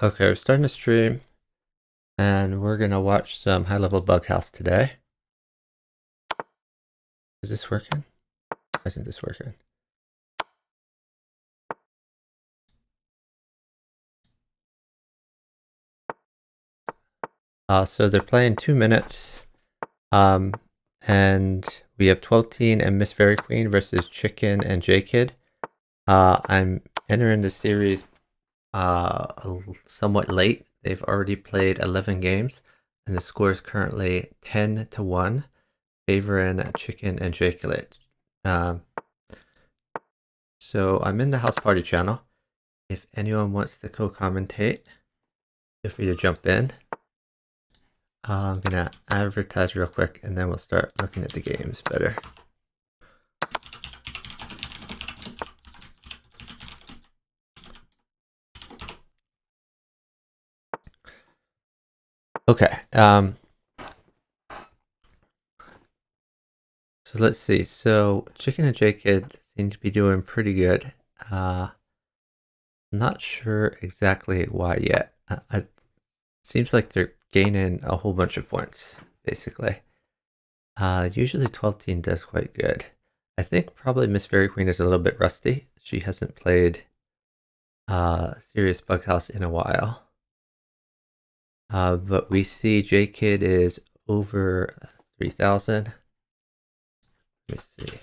Okay, we're starting to stream, and we're gonna watch some high-level bughouse today. Is this working? Why isn't this working? So they're playing 2 minutes, um, and we have 12 Teen and Miss Fairy Queen versus Chicken and J-Kid. I'm entering the series somewhat late. They've already played 11 games, and the score is currently 10-1, favoring Chicken and J-Kid. Um, so I'm in the house party channel. If anyone wants to co-commentate, feel free to jump in. I'm gonna advertise real quick and then we'll start looking at the games better. Okay, so let's see. So Chicken and J-Kid seem to be doing pretty good. Not sure exactly why yet. It seems like they're gaining a whole bunch of points, basically. Usually 12 Teen does quite good. I think probably Miss Fairy Queen is a little bit rusty. She hasn't played serious bughouse in a while. But we see J-Kid is over 3,000. Let me see.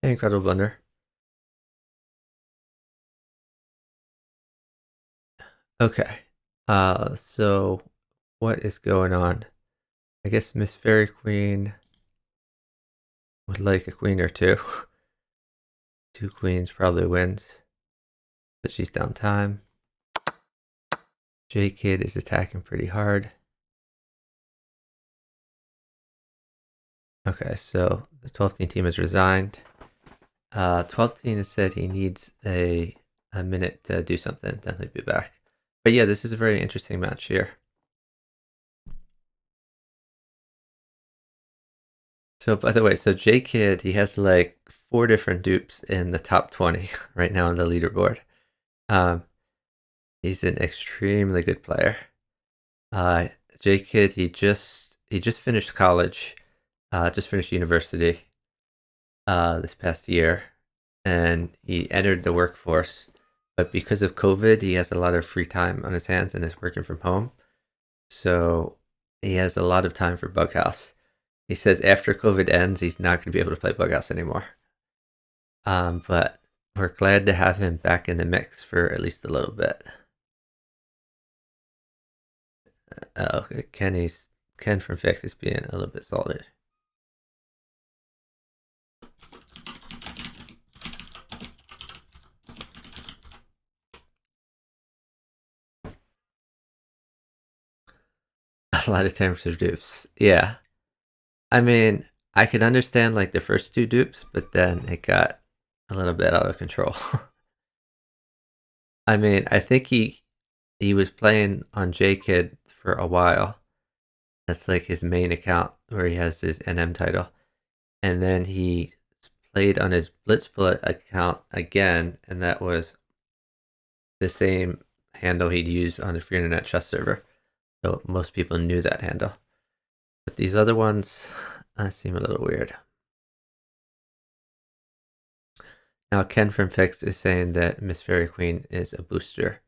Hey, Incredible Blunder. Okay. So what is going on? I guess Miss Fairy Queen would like a queen or two. 2 queens probably wins, but she's down time. J-Kid is attacking pretty hard. Okay, so the 12th team has resigned. 12th team has said he needs a minute to do something, then he'll be back. But yeah, this is a very interesting match here. So by the way, so J-Kid, he has like 4 different dupes in the top 20 right now on the leaderboard. He's an extremely good player. J-Kid, he just finished college, just finished university this past year, and he entered the workforce. But because of COVID, he has a lot of free time on his hands and is working from home. So he has a lot of time for bughouse. He says after COVID ends, he's not going to be able to play bughouse anymore. But we're glad to have him back in the mix for at least a little bit. Okay, Ken from Fix is being a little bit salty. A lot of times for dupes. Yeah. I mean, I could understand like the first 2 dupes, but then it got a little bit out of control. I mean, I think he was playing on J-Kid for a while. That's like his main account where he has his NM title. And then he played on his Blitzbullet account again, and that was the same handle he'd use on the free internet chess server. So most people knew that handle. But these other ones seem a little weird. Now Ken from Fix is saying that Miss Fairy Queen is a booster,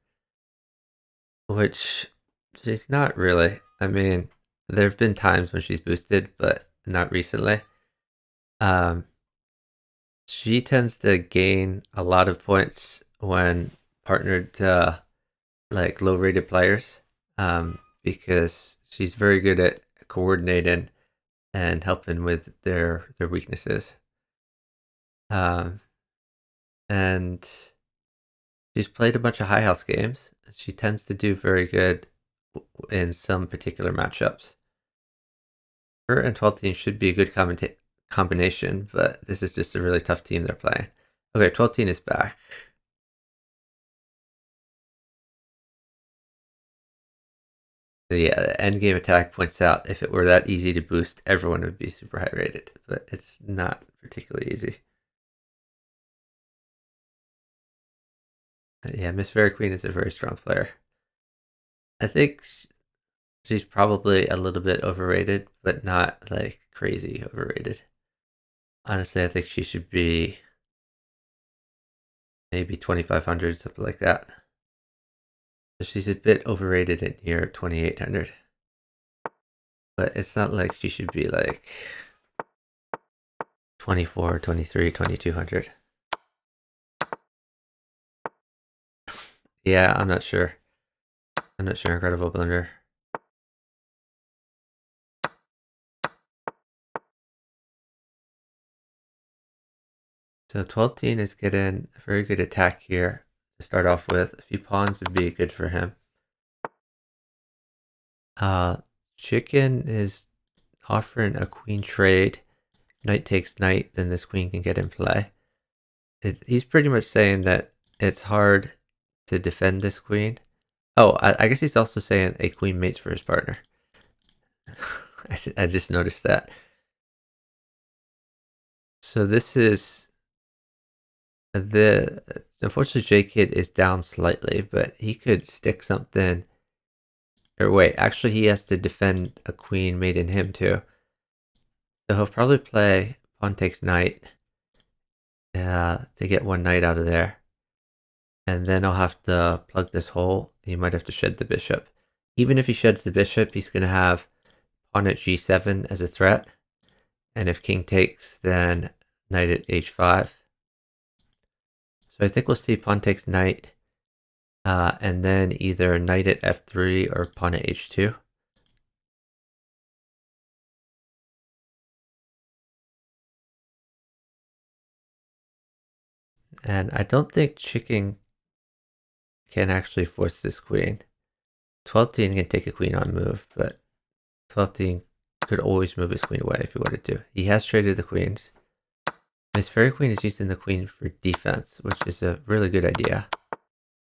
which she's not really. I mean, there have been times when she's boosted, but not recently. She tends to gain a lot of points when partnered to like low-rated players, because she's very good at coordinating and helping with their weaknesses. And she's played a bunch of high house games. She tends to do very good in some particular matchups. Her and 12 team should be a good combination, but this is just a really tough team they're playing. Okay, 12 team is back. So yeah, the end game attack points out if it were that easy to boost, everyone would be super high rated, but it's not particularly easy. Yeah, Miss Fairy Queen is a very strong player. I think she's probably a little bit overrated, but not like crazy overrated. Honestly, I think she should be maybe 2,500, something like that. So she's a bit overrated at near 2,800. But it's not like she should be like 24, 23, 2,200. Yeah, I'm not sure. I'm not sure. Incredible Blender. So 12 teen is getting a very good attack here to start off with. A few pawns would be good for him. Chicken is offering a queen trade. Knight takes knight, then this queen can get in play. He's pretty much saying that it's hard to defend this queen. Oh, I guess he's also saying a queen mates for his partner. I just noticed that. So this is unfortunately J-Kid is down slightly, but he could stick something. Or wait, actually he has to defend a queen mate in him too. So he'll probably play pawn takes knight to get one knight out of there. And then I'll have to plug this hole. He might have to shed the bishop. Even if he sheds the bishop, he's going to have pawn at g7 as a threat. And if king takes, then knight at h5. So I think we'll see pawn takes knight, and then either knight at f3 or pawn at h2. And I don't think chicken can actually force this queen. 12 teen can take a queen on move, but 12 teen could always move his queen away if he wanted to. He has traded the queens. His fairy queen is using the queen for defense, which is a really good idea.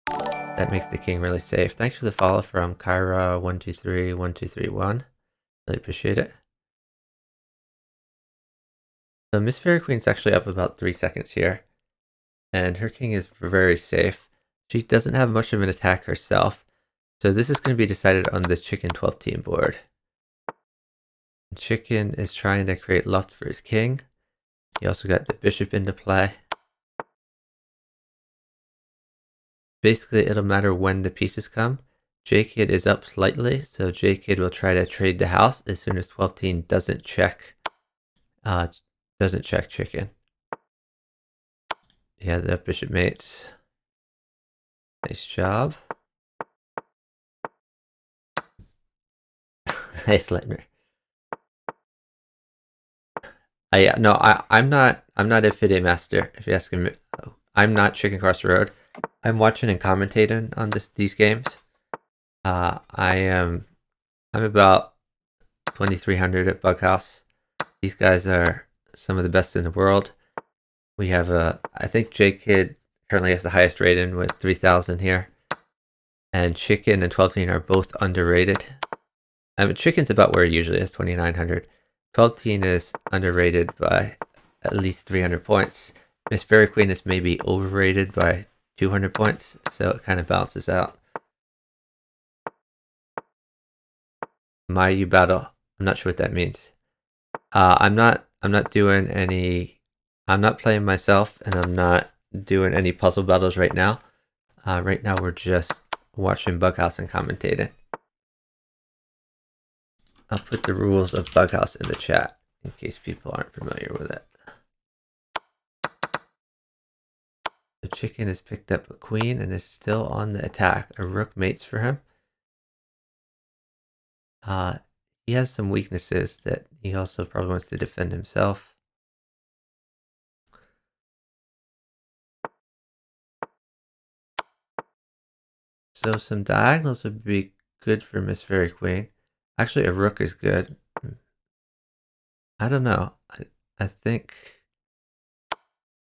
That makes the king really safe. Thanks for the follow from Kyra123121. Really appreciate it. So Miss Fairy Queen's actually up about 3 seconds here, and her king is very safe. She doesn't have much of an attack herself, so this is going to be decided on the chicken 12 team board. Chicken is trying to create luft for his king. He also got the bishop into play. Basically, it'll matter when the pieces come. J-Kid is up slightly, so J-Kid will try to trade the house as soon as 12 teen doesn't check chicken. Yeah, the bishop mates. Nice job. Nice Lightmer. I'm not a FIDE master, if you ask me. I'm not Chicken Cross the Road. I'm watching and commentating on these games. I'm about 2,300 at Bughouse. These guys are some of the best in the world. We have I think J-Kid currently has the highest rating with 3,000 here. And Chicken and 12 teen are both underrated. I mean, Chicken's about where it usually is, 2,900. 12 teen is underrated by at least 300 points. Miss Fairy Queen is maybe overrated by 200 points, so it kind of balances out. Mayu battle. I'm not sure what that means. I'm not doing any. I'm not playing myself, and I'm not doing any puzzle battles right now. Right now, we're just watching Bughouse and commentating. I'll put the rules of Bughouse in the chat in case people aren't familiar with it. The chicken has picked up a queen and is still on the attack. A rook mates for him. He has some weaknesses that he also probably wants to defend himself. So some diagonals would be good for Miss Fairy Queen. Actually, a rook is good. I don't know. I think...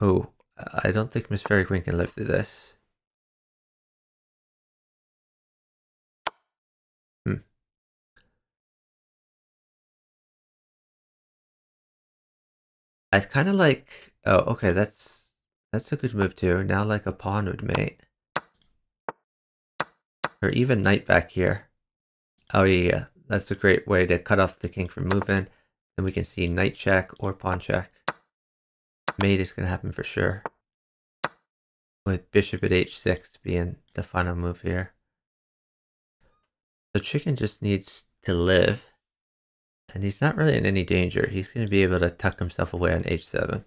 Oh, I don't think Miss Fairy Queen can live through this. I kind of like... Oh, okay, that's a good move too. Now like a pawn would mate. or even knight back here. Oh yeah, that's a great way to cut off the king from moving. Then we can see knight check or pawn check. Mate is going to happen for sure, with bishop at h6 being the final move here. So chicken just needs to live, and he's not really in any danger. He's going to be able to tuck himself away on h7.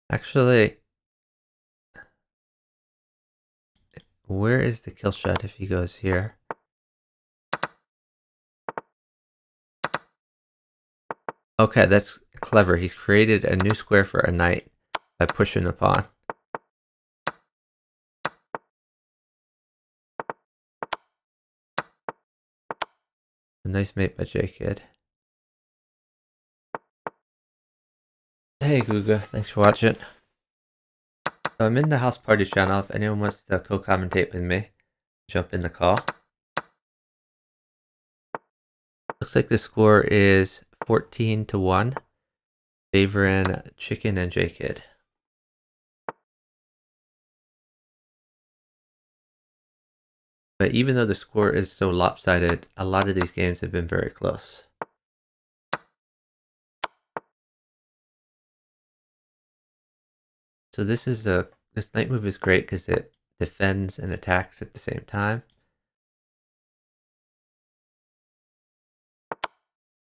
Actually, where is the kill shot if he goes here? Okay, that's clever. He's created a new square for a knight by pushing the pawn. A nice mate by J-Kid. Hey Guga, thanks for watching. So I'm in the house party channel. If anyone wants to co-commentate with me, jump in the call. Looks like the score is 14-1, favoring Chicken and J-Kid. But even though the score is so lopsided, a lot of these games have been very close. So this knight move is great because it defends and attacks at the same time.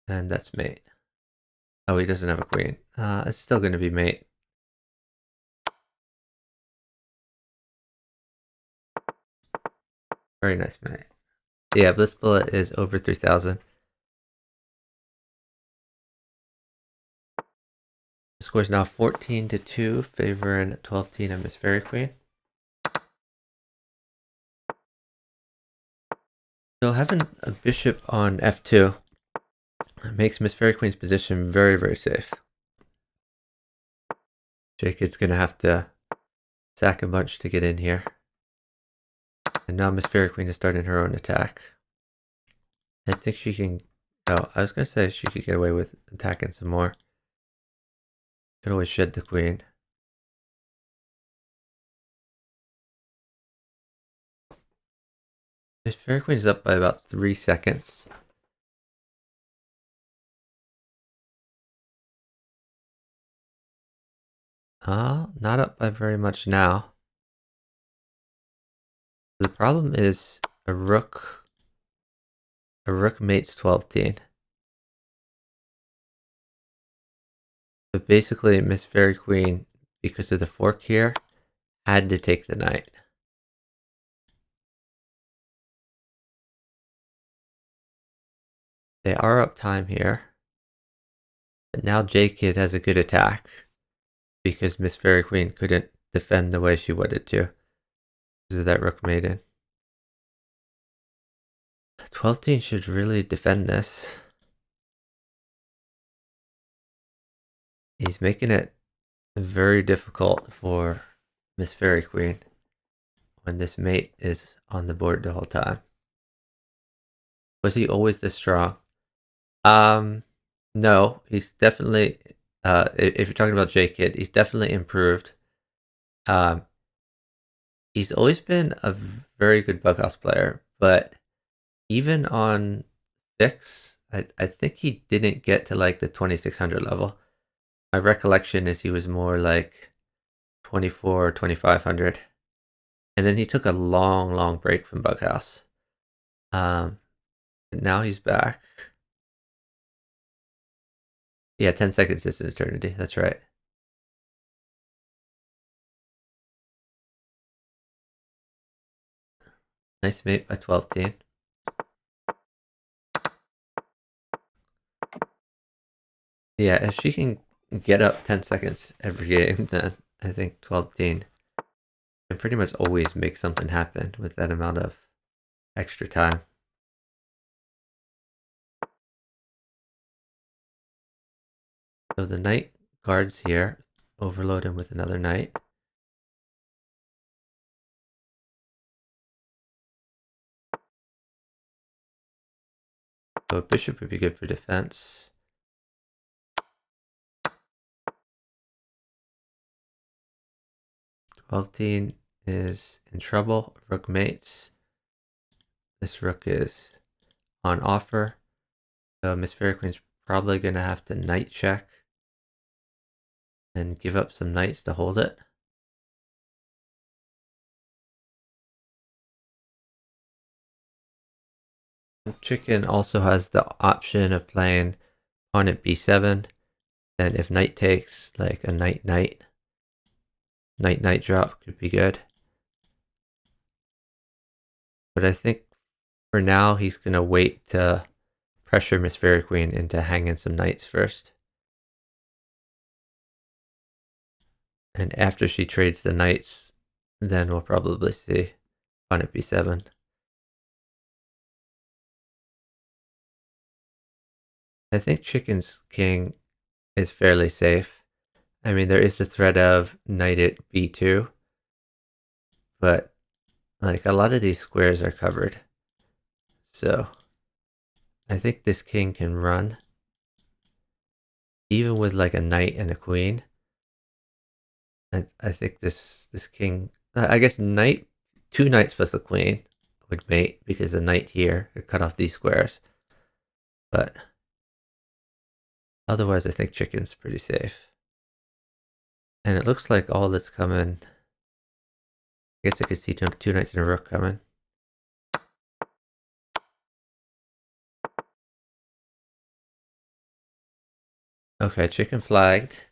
And that's mate. Oh, he doesn't have a queen. It's still going to be mate. Very nice mate. Yeah, Bliss Bullet is over 3,000. The score is now 14-2, favoring 12-teen and Miss Fairy Queen. So having a bishop on f2 makes Miss Fairy Queen's position very, very safe. Jacob's going to have to sack a bunch to get in here. And now Miss Fairy Queen is starting her own attack. I think she can... Oh, I was going to say she could get away with attacking some more. Could always shed the queen. Miss Fairy Queen is up by about 3 seconds. Not up by very much now. The problem is a rook mates 12-teen. But basically, Miss Fairy Queen, because of the fork here, had to take the knight. They are up time here. But now J-Kid has a good attack because Miss Fairy Queen couldn't defend the way she wanted to because of that rook maiden. 12-teen should really defend this. He's making it very difficult for Miss Fairy Queen when this mate is on the board the whole time. Was he always this strong? No, he's definitely, if you're talking about J-Kid, he's definitely improved. He's always been a very good bughouse player, but even on fix, I think he didn't get to like the 2600 level. My recollection is he was more like 24 or 2500. And then he took a long, long break from bughouse. But now he's back. Yeah, 10 seconds is an eternity. That's right. Nice mate by 12-teen. Yeah, if she can get up 10 seconds every game, then I think 12-teen can pretty much always make something happen with that amount of extra time. So the knight guards here. overload him with another knight. So a bishop would be good for defense. '12 is in trouble. Rook mates. This rook is on offer. So Miss Fairy Queen's probably going to have to knight check and give up some knights to hold it. Chicken also has the option of playing pawn at b7. Then if knight takes, like a knight-knight, knight-knight drop could be good. But I think for now he's going to wait to pressure Miss Fairy Queen into hanging some knights first. And after she trades the knights, then we'll probably see pawn at b7. I think Chicken's king is fairly safe. I mean, there is the threat of knight at b2, but like a lot of these squares are covered. So I think this king can run. Even with like a knight and a queen. I think this king, I guess two knights plus a queen would mate because the knight here could cut off these squares. But otherwise, I think Chicken's pretty safe. And it looks like all that's coming. I guess I could see two knights and a rook coming. Okay, Chicken flagged.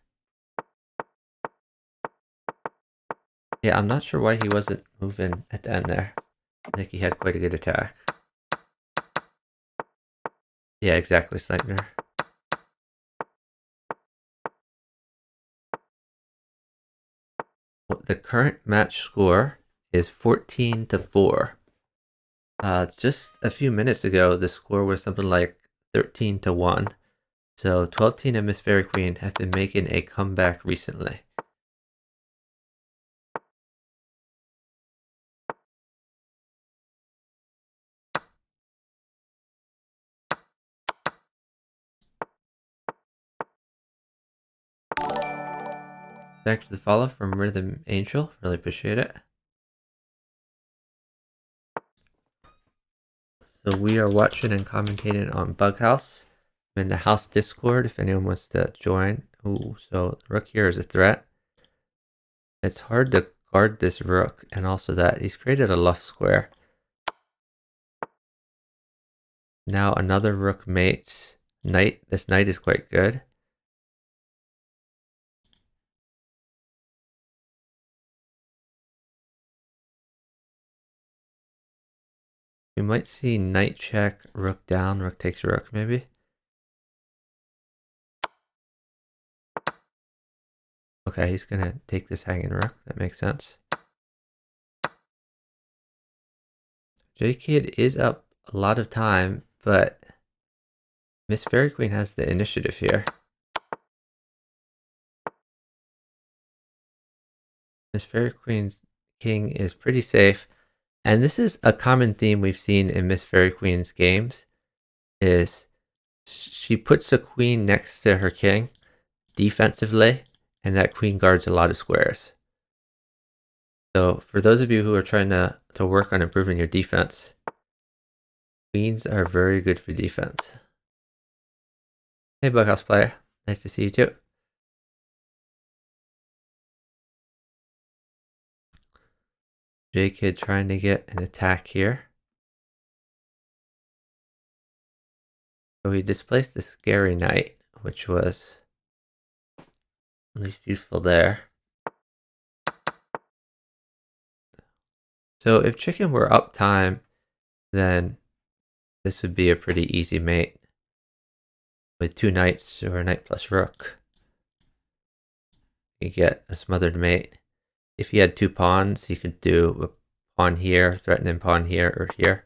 Yeah, I'm not sure why he wasn't moving at the end there. I think he had quite a good attack. Yeah, exactly, Sleipner. The current match score is 14-4. Just a few minutes ago, the score was something like 13-1. So 12 and Miss Fairy Queen have been making a comeback recently. Thanks for the follow from Rhythm Angel. Really appreciate it. So we are watching and commentating on Bughouse. I'm in the house Discord if anyone wants to join. Ooh, so the rook here is a threat. It's hard to guard this rook, and also that he's created a luff square. Now another rook mates knight. This knight is quite good. We might see knight check, rook down, rook takes rook maybe. Okay, he's gonna take this hanging rook. That makes sense. J-Kid is up a lot of time, but Miss Fairy Queen has the initiative here. Miss Fairy Queen's king is pretty safe. And this is a common theme we've seen in Miss Fairy Queen's games, is she puts a queen next to her king defensively, and that queen guards a lot of squares. So for those of you who are trying to work on improving your defense, queens are very good for defense. Hey Bughouse player, nice to see you too. J-Kid trying to get an attack here. So he displaced the scary knight, which was at least useful there. So if Chicken were up time, then this would be a pretty easy mate with two knights or a knight plus rook. You get a smothered mate. If he had two pawns, he could do a pawn here, threatening pawn here or here.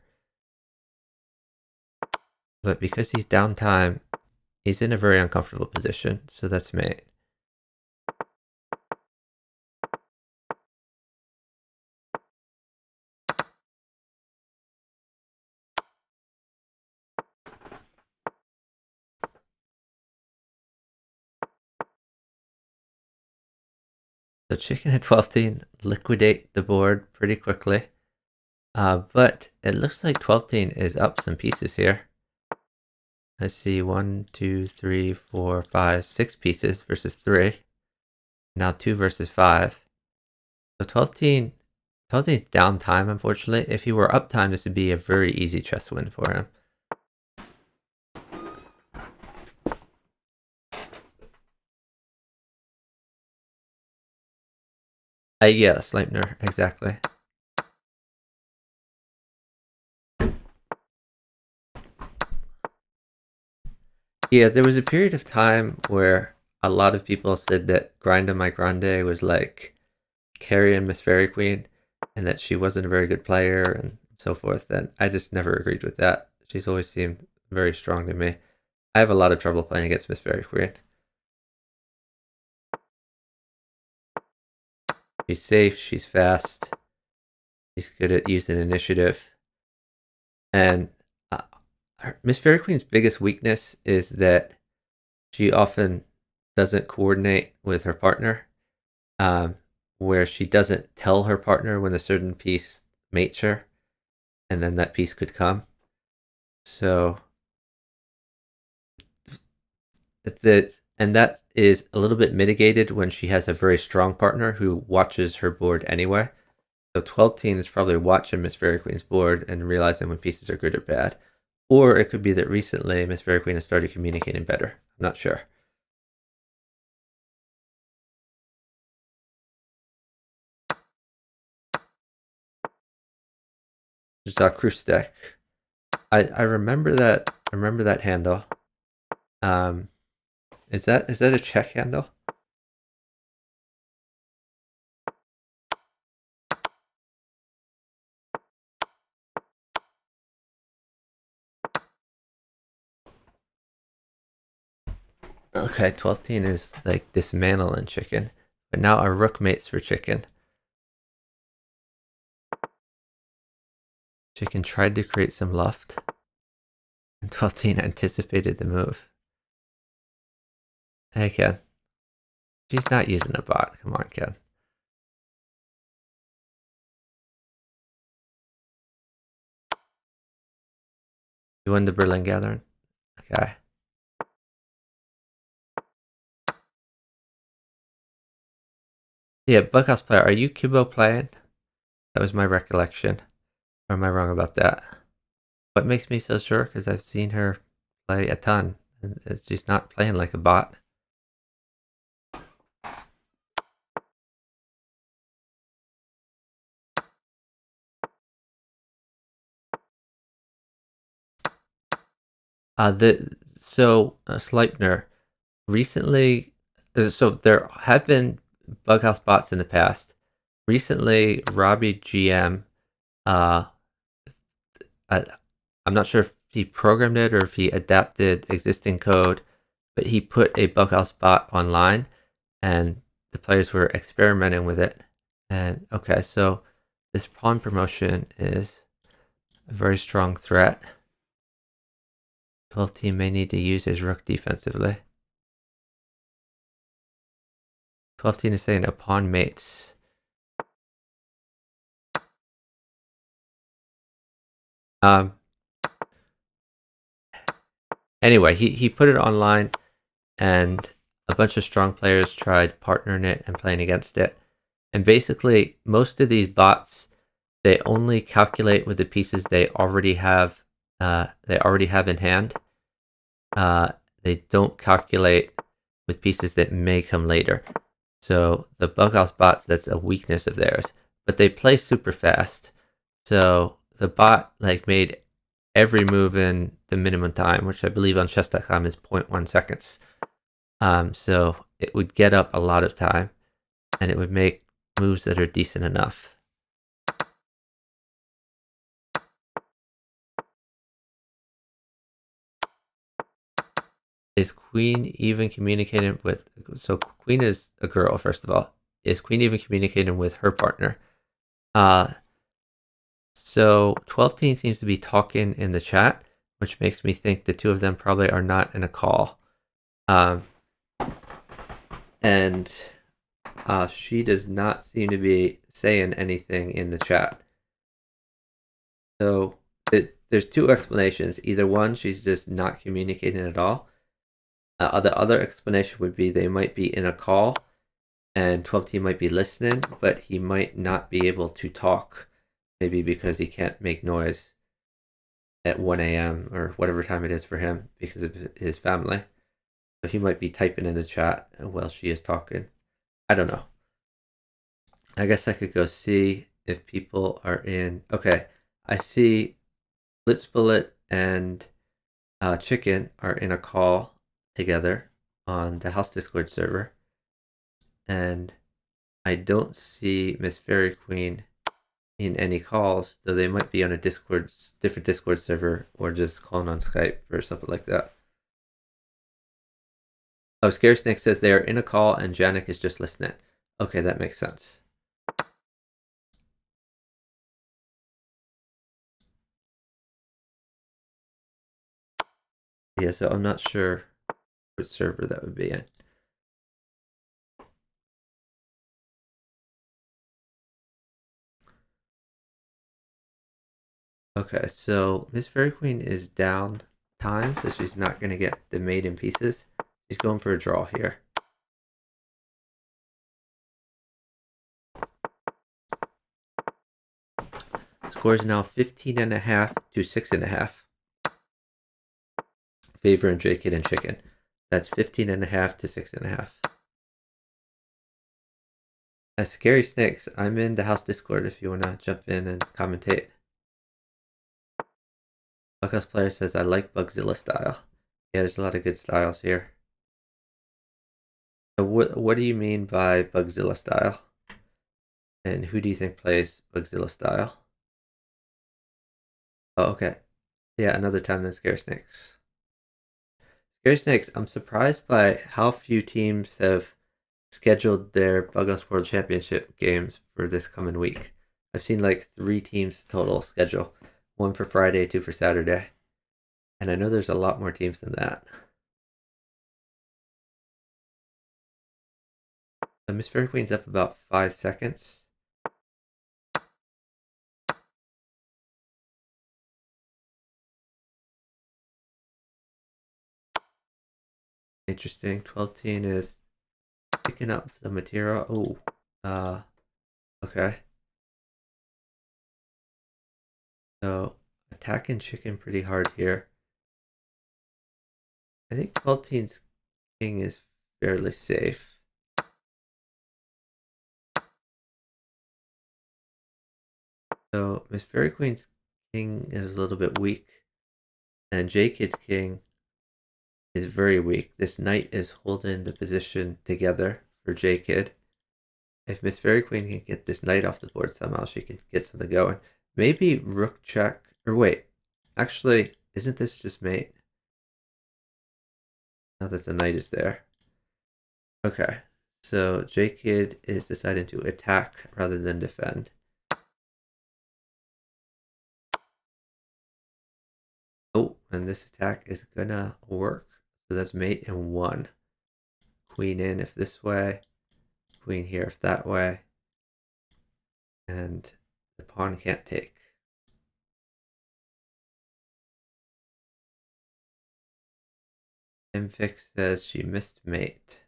But because he's down time, he's in a very uncomfortable position, so that's mate. So chicken at 12-team liquidate the board pretty quickly. But it looks like 12-team is up some pieces here. I see 1, 2, 3, 4, 5, 6 pieces versus 3. Now 2 versus 5. So 12-team is down time, unfortunately. If he were up time, this would be a very easy chess win for him. Yeah, Sleipner, exactly. Yeah, there was a period of time where a lot of people said that Grinda My Grande was like carrying Miss Fairy Queen and that she wasn't a very good player and so forth. And I just never agreed with that. She's always seemed very strong to me. I have a lot of trouble playing against Miss Fairy Queen. She's safe, she's fast, she's good at using initiative. And Miss Fairy Queen's biggest weakness is that she often doesn't coordinate with her partner, where she doesn't tell her partner when a certain piece mates her, and then that piece could come. So that is a little bit mitigated when she has a very strong partner who watches her board anyway. So 12-team is probably watching Miss Fairy Queen's board and realizing when pieces are good or bad. Or it could be that recently Miss Fairy Queen has started communicating better. I'm not sure. There's a Cruise deck. I remember that. I remember that handle. Is that a check handle? Okay, 12-team is like dismantling chicken, but now our rook mates for chicken. Chicken tried to create some luft, and 12-team anticipated the move. Hey, Ken. She's not using a bot. Come on, Ken. You won the Berlin Gathering? Okay. Yeah, Bughouse player. Are you Kubo playing? That was my recollection. Or am I wrong about that? What makes me so sure? Because I've seen her play a ton. And she's not playing like a bot. Sleipner recently. So there have been Bughouse bots in the past. Recently, Robbie GM. Uh, I, I'm not sure if he programmed it or if he adapted existing code, but he put a Bughouse bot online, and the players were experimenting with it. And okay, so this pawn promotion is a very strong threat. 12-team may need to use his rook defensively. 12-team is saying a pawn mates. Anyway, he put it online, and a bunch of strong players tried partnering it and playing against it. And basically, most of these bots, they only calculate with the pieces they already have. They already have in hand. They don't calculate with pieces that may come later. So the Bughouse bots, that's a weakness of theirs. But they play super fast. So the bot like made every move in the minimum time, which I believe on chess.com is 0.1 seconds. So it would get up a lot of time, and it would make moves that are decent enough. Is Queen even communicating with? So Queen is a girl, first of all. Is Queen even communicating with her partner? So 12-team seems to be talking in the chat, which makes me think the two of them probably are not in a call. And She does not seem to be saying anything in the chat. So there's two explanations. Either one, she's just not communicating at all. The other explanation would be they might be in a call and 12T might be listening, but he might not be able to talk, maybe because he can't make noise at 1 a.m. or whatever time it is for him because of his family. So he might be typing in the chat while she is talking. I don't know. I guess I could go see if people are in. Okay, I see Blitz Bullet and Chicken are in a call together on the House Discord server, and I don't see Miss Fairy Queen in any calls, though they might be on a different Discord server, or just calling on Skype or something like that. Oh, Scary Snake says they are in a call and Janik is just listening. Okay, that makes sense. Yeah, so I'm not sure what server that would be in. Okay, so Miss Fairy Queen is down time, so she's not going to get the made in pieces. She's going for a draw here. Score is now 15.5 to 6.5. Favor and J-Kid and Chicken. That's 15.5 to 6.5. As Scary Snakes, I'm in the house Discord if you want to jump in and commentate. Bughouse Player says, I like Bugzilla style. Yeah, there's a lot of good styles here. So what do you mean by Bugzilla style? And who do you think plays Bugzilla style? Oh, okay. Yeah, another time than Scary Snakes. Scary Snakes, I'm surprised by how few teams have scheduled their Bughouse World Championship games for this coming week. I've seen like 3 teams total schedule. 1 for Friday, 2 for Saturday. And I know there's a lot more teams than that. Miss Fairy Queen's up about 5 seconds. Interesting. 12 teen is picking up the material. Okay. So attacking Chicken pretty hard here. I think 12 teen's king is fairly safe. So Miss Fairy Queen's king is a little bit weak, and J Kid's king is very weak. This knight is holding the position together for J Kid. If Miss Fairy Queen can get this knight off the board somehow, she can get something going. Maybe rook check, or wait, actually, isn't this just mate? Now that the knight is there. Okay, so J Kid is deciding to attack rather than defend. Oh, and this attack is gonna work. So that's mate in 1. Queen in if this way, queen here if that way, and the pawn can't take. Mfix says she missed mate.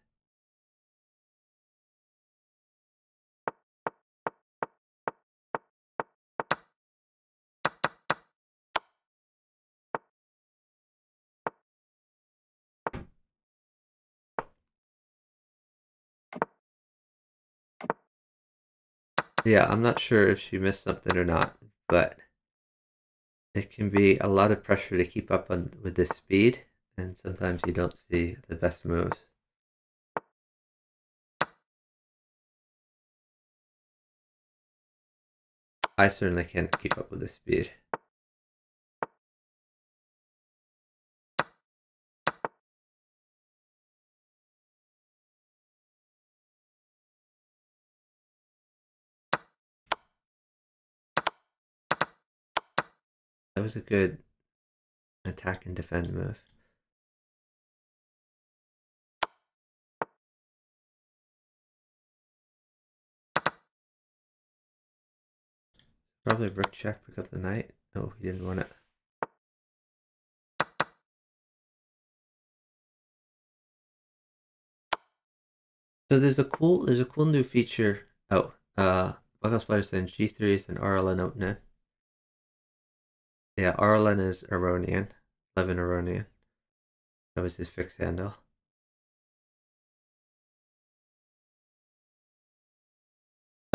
Yeah, I'm not sure if she missed something or not, but it can be a lot of pressure to keep up with this speed, and sometimes you don't see the best moves. I certainly can't keep up with this speed. That was a good attack and defend move. Probably rook check, pick up the knight. Oh, he didn't want it. So there's a cool new feature. Oh, bughouse player saying G3 is an RLN opening. Yeah, RLN is Aronian, Levin Aronian. That was his fixed handle.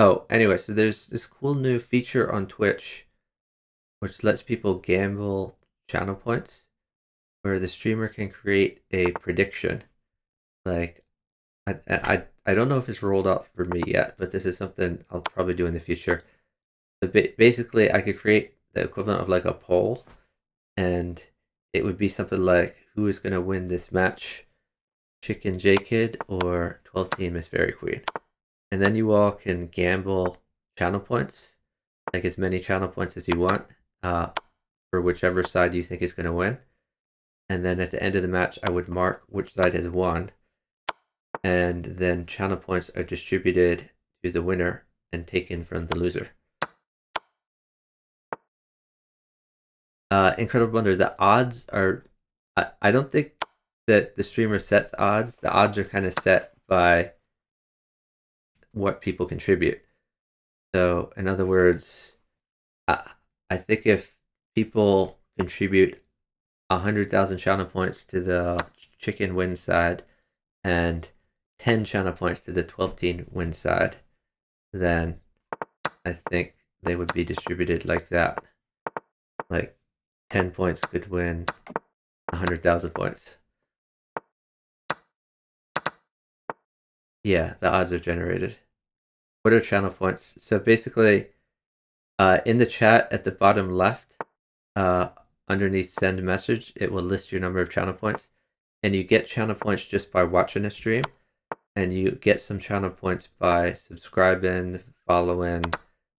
Oh, anyway, so there's this cool new feature on Twitch which lets people gamble channel points, where the streamer can create a prediction. Like, I don't know if it's rolled out for me yet, but this is something I'll probably do in the future. But basically, I could create the equivalent of like a poll, and it would be something like, who is going to win this match, Chicken J Kid or 12 Team Miss Fairy Queen? And then you all can gamble channel points, like as many channel points as you want, for whichever side you think is going to win. And then at the end of the match, I would mark which side has won, and then channel points are distributed to the winner and taken from the loser. Incredible Blunder, the odds are, I don't think that the streamer sets odds. The odds are kind of set by what people contribute. So, in other words, I think if people contribute 100,000 channel points to the chicken win side and 10 channel points to the 12 team win side, then I think they would be distributed like that. Like 10 points could win 100,000 points. Yeah, the odds are generated. What are channel points? So basically, in the chat at the bottom left, uh, underneath send message, it will list your number of channel points. And you get channel points just by watching a stream. And you get some channel points by subscribing, following,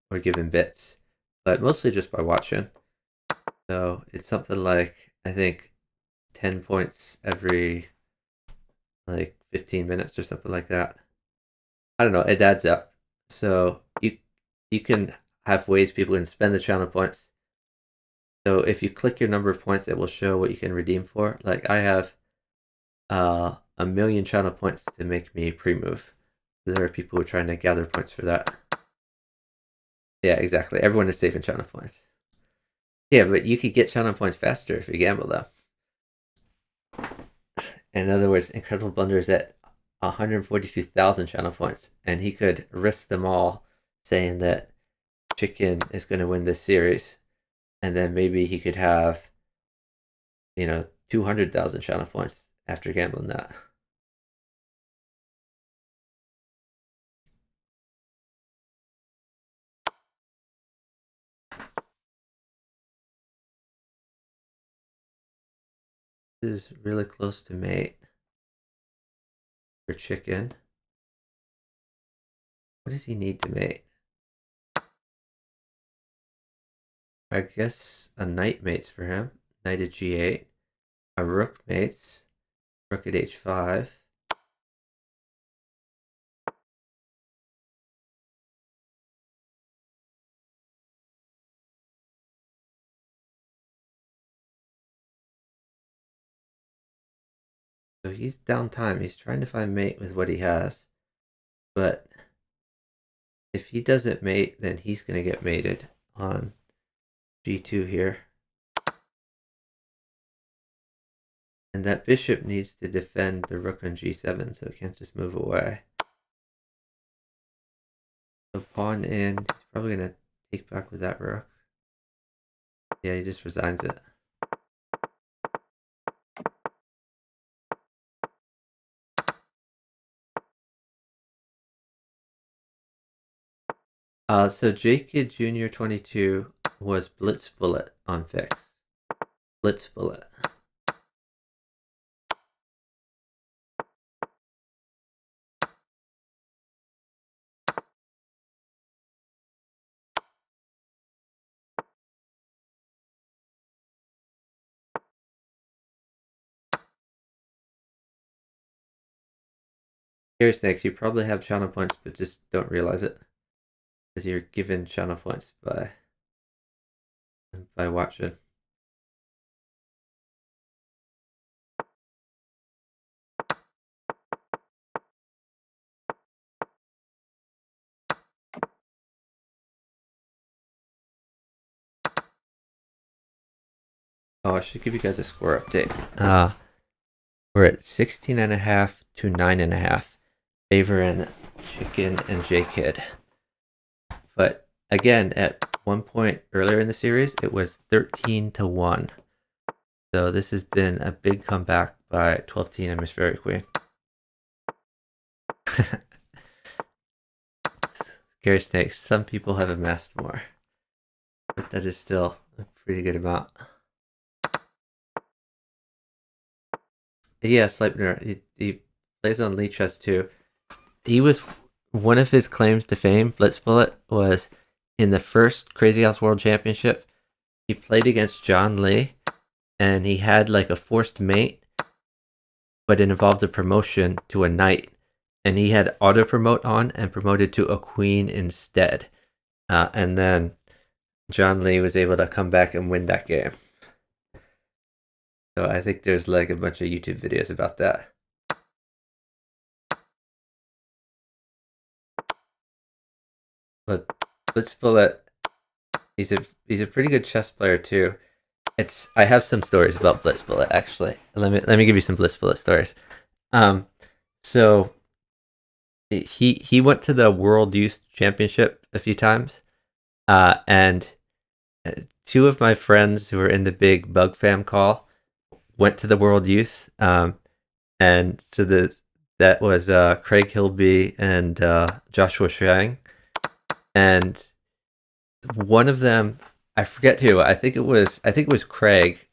or giving bits. But mostly just by watching. So it's something like, I think, 10 points every like 15 minutes or something like that. I don't know, it adds up. So you can have ways people can spend the channel points. So if you click your number of points, it will show what you can redeem for. Like I have 1,000,000 channel points to make me pre-move. There are people who are trying to gather points for that. Yeah, exactly. Everyone is saving channel points. Yeah, but you could get channel points faster if you gamble though. In other words, Incredible Blunder is at 142,000 channel points, and he could risk them all saying that Chicken is going to win this series, and then maybe he could have, 200,000 channel points after gambling that. This is really close to mate for Chicken. What does he need to mate? I guess a knight mates for him. Knight at g8. A rook mates. Rook at h5. So he's down time. He's trying to find mate with what he has. But if he doesn't mate, then he's going to get mated on g2 here. And that bishop needs to defend the rook on g7, so it can't just move away. So pawn in, he's probably going to take back with that rook. Yeah, he just resigns it. So J-Kid Jr. 22 was Blitz Bullet on fix. Blitz Bullet. Here, Snakes, you probably have channel points, but just don't realize it. Because you're given channel points by by watching. Oh, I should give you guys a score update. We're at 16.5 to 9.5, favoring Chicken and J Kid. But again, at one point earlier in the series, it was 13-1. So this has been a big comeback by 12 Teen and Miss Fairy Queen. Scary Snakes. Some people have amassed more, but that is still a pretty good amount. Yeah, Sleipnir. He plays on Lee Chess too. He was one of his claims to fame. Blitzbullet was in the first Crazy House World Championship. He played against John Lee, and he had like a forced mate, but it involved a promotion to a knight, and he had auto promote on and promoted to a queen instead. And then John Lee was able to come back and win that game. So I think there's like a bunch of YouTube videos about that. But Blitzbullet, he's a pretty good chess player too. I have some stories about Blitzbullet actually. Let me give you some Blitzbullet stories. Um, so he went to the World Youth Championship a few times, and two of my friends who were in the big Bug Fam call went to the World Youth, and so that was Craig Hilby and Joshua Shang, and one of them, I forget who. I think it was Craig,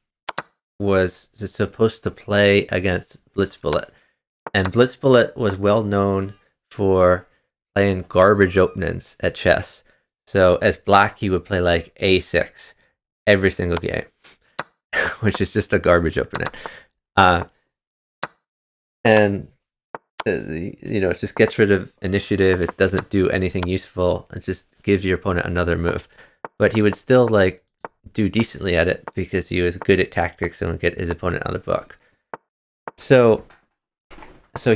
was supposed to play against Blitzbullet, and Blitzbullet was well known for playing garbage openings at chess. So as black, he would play like A6 every single game, which is just a garbage opening. Uh, and it just gets rid of initiative. It doesn't do anything useful. It just gives your opponent another move. But he would still like do decently at it because he was good at tactics and would get his opponent on a book. So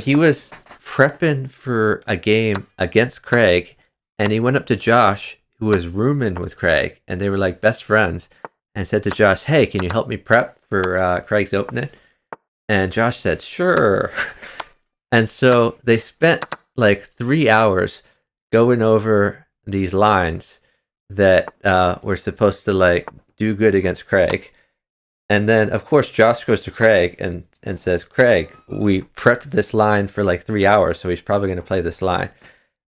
he was prepping for a game against Craig, and he went up to Josh, who was rooming with Craig, and they were like best friends, and said to Josh, "Hey, can you help me prep for Craig's opening?" And Josh said, "Sure." And so they spent like 3 hours going over these lines that were supposed to like do good against Craig. And then, of course, Josh goes to Craig and says, "Craig, we prepped this line for like 3 hours, so he's probably going to play this line."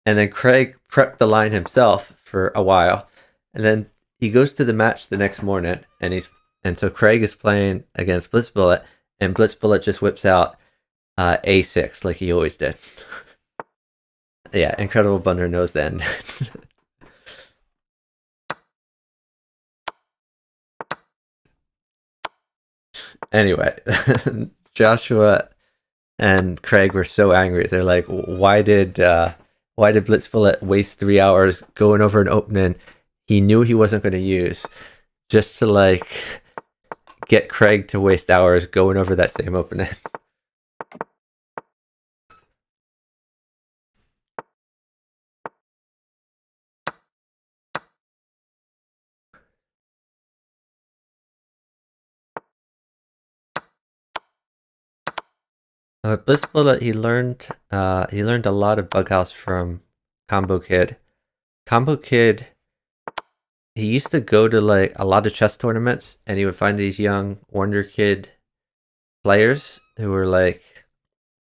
And then Craig prepped the line himself for a while. And then he goes to the match the next morning, and so Craig is playing against Blitzbullet, and Blitzbullet just whips out A6 like he always did. Yeah, Incredible Blunder knows the end. Anyway, Joshua and Craig were so angry. They're like, why did Blitzbullet waste 3 hours going over an opening he knew he wasn't going to use just to like get Craig to waste hours going over that same opening?" Blitzbullet, he learned a lot of Bughouse from Combo Kid. Combo Kid, he used to go to like a lot of chess tournaments, and he would find these young Wonder Kid players who were like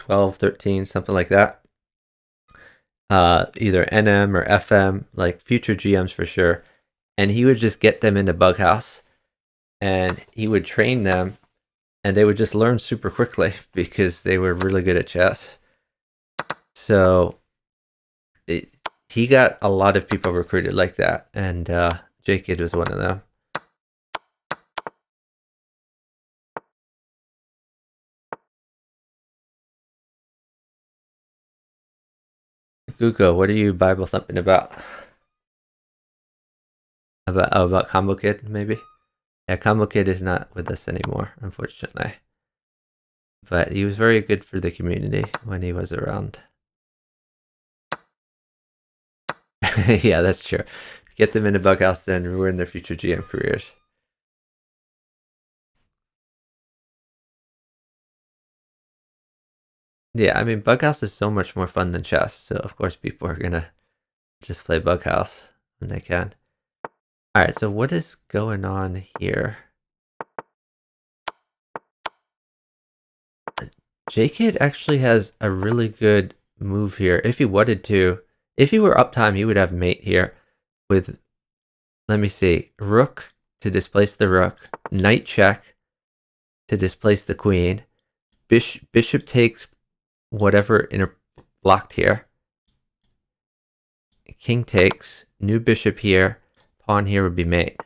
12, 13, something like that. Either NM or FM, like future GMs for sure. And he would just get them into Bughouse, and he would train them, and they would just learn super quickly because they were really good at chess. So he got a lot of people recruited like that, and J Kid was one of them. Gugo, what are you Bible thumping about? About Combo Kid, maybe? Yeah, Combo Kid is not with us anymore, unfortunately. But he was very good for the community when he was around. Yeah, that's true. Get them in a bughouse, then ruin their future GM careers. Yeah, I mean, bughouse is so much more fun than chess, so of course people are gonna just play bughouse when they can. All right, so what is going on here? J-Kid actually has a really good move here. If he wanted to, if he were uptime, he would have mate here with, let me see, rook to displace the rook, knight check to displace the queen, bishop takes whatever inner blocked here, king takes, new bishop here, pawn here would be mate.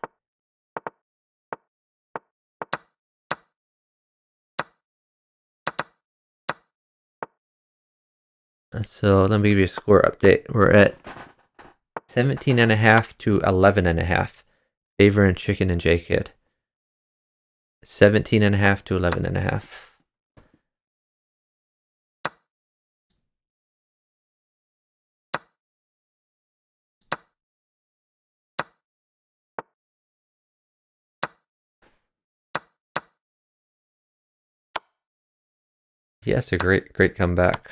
So let me give you a score update. We're at 17.5 to 11.5. Favor and Chicken and J-Kid. 17.5 to 11.5. Yes, a great comeback.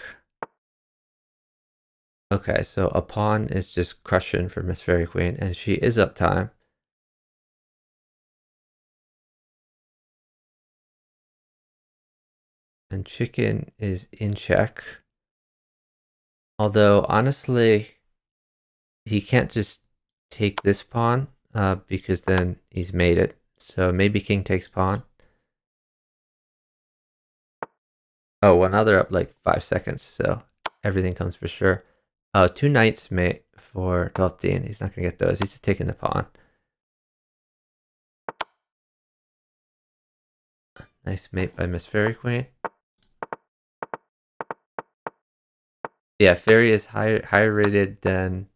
Okay, so a pawn is just crushing for Miss Fairy Queen, and she is up time. And Chicken is in check. Although, honestly, he can't just take this pawn, because then he's made it. So maybe King takes pawn. Oh, well, now they're up like 5 seconds, so everything comes for sure. Two knights mate for 12th. He's not going to get those. He's just taking the pawn. Nice mate by Miss Fairy Queen. Yeah, Fairy is higher rated than...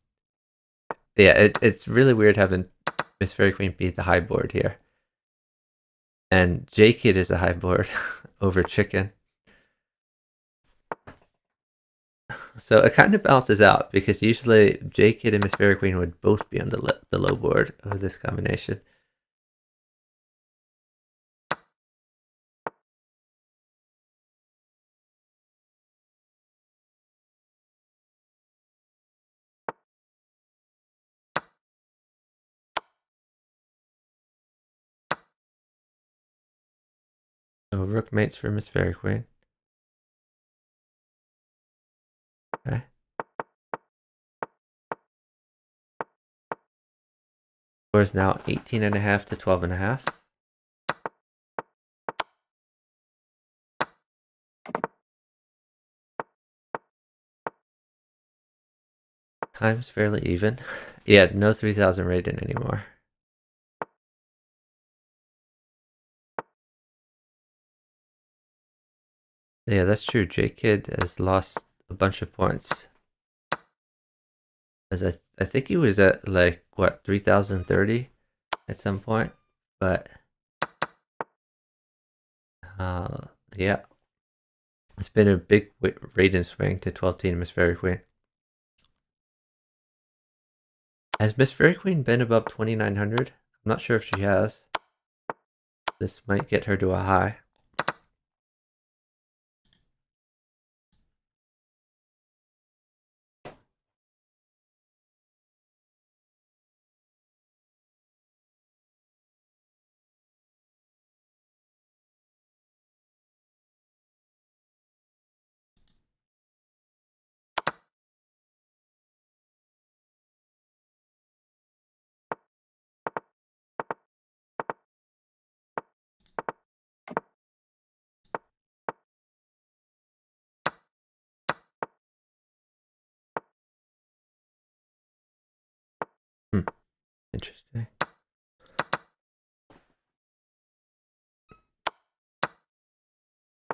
Yeah, it's really weird having Miss Fairy Queen beat the high board here. And J-Kid is a high board over Chicken. So it kind of balances out, because usually J-Kid and Miss Fairy Queen would both be on the low board of this combination. So rook mates for Miss Fairy Queen. Okay. Score is now 18.5 to 12.5. Time's fairly even. Yeah, no 3000 rating anymore. Yeah, that's true. J-Kid has lost a bunch of points. As I think he was at like, what, 3030 at some point? But, yeah. It's been a big rating swing to 12 Miss Fairy Queen. Has Miss Fairy Queen been above 2900? I'm not sure if she has. This might get her to a high. Interesting.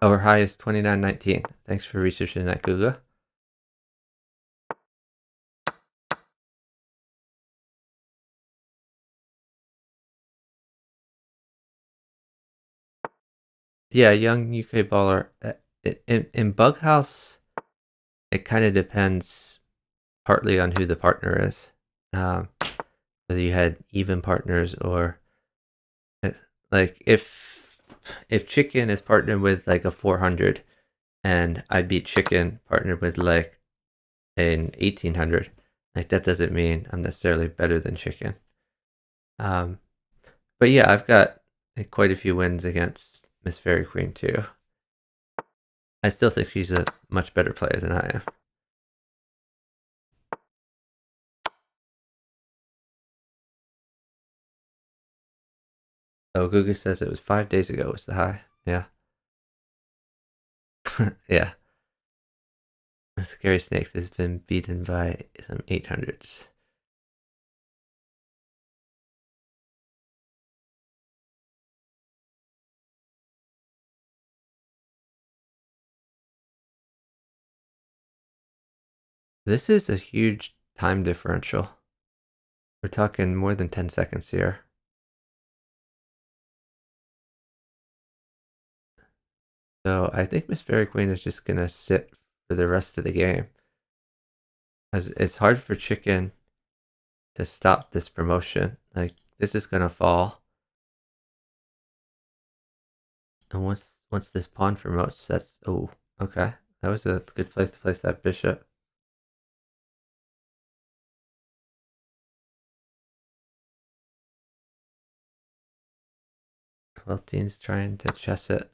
Oh, her high is 2919. Thanks for researching that, Guga. Yeah, young UK baller. In bughouse, it kind of depends partly on who the partner is. Um, whether you had even partners or uh, like if chicken is partnered with like a 400 and I beat chicken partnered with like an 1800, like that doesn't mean I'm necessarily better than chicken. Um, but yeah, I've got quite a few wins against Miss Fairy Queen too. I still think she's a much better player than I am. Oh, Guga says it was 5 days ago was the high. Yeah. Yeah. Scary Snakes has been beaten by some 800s. This is a huge time differential. We're talking more than 10 seconds here. So I think Miss Fairy Queen is just going to sit for the rest of the game. As it's hard for Chicken to stop this promotion. Like, this is going to fall. And once this pawn promotes, that's... Oh, okay. That was a good place to place that bishop. 12's trying to chess it.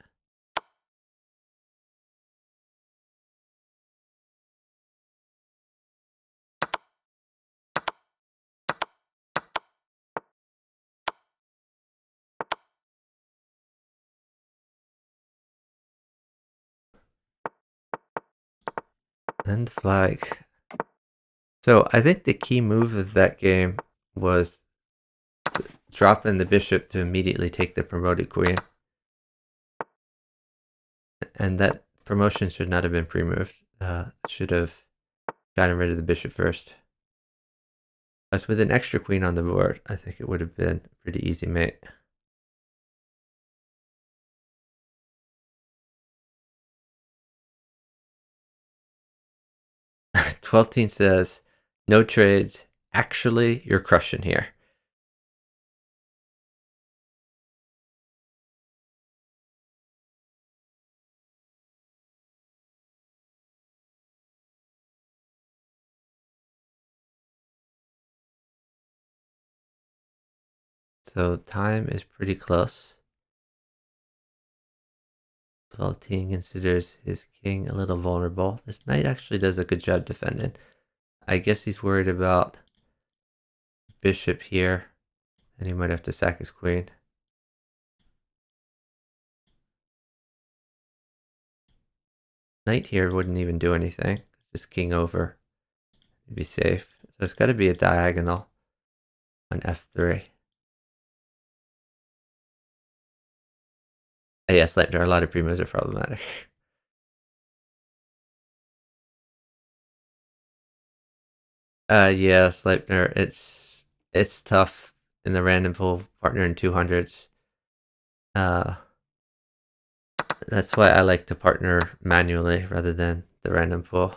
Then the flag. So I think the key move of that game was dropping the bishop to immediately take the promoted queen. And that promotion should not have been pre-moved. Should have gotten rid of the bishop first. As with an extra queen on the board, I think it would have been a pretty easy mate. Twelfteen says, no trades. Actually, you're crushing here. So time is pretty close. 12 considers his king a little vulnerable. This knight actually does a good job defending. I guess he's worried about bishop here, and he might have to sack his queen. Knight here wouldn't even do anything. Just king over. It'd be safe. So it's got to be a diagonal on f3. Yes, a lot of primos are problematic. Yeah, Sleipner, it's tough in the random pool partner in 200s. Uh, that's why I like to partner manually rather than the random pool.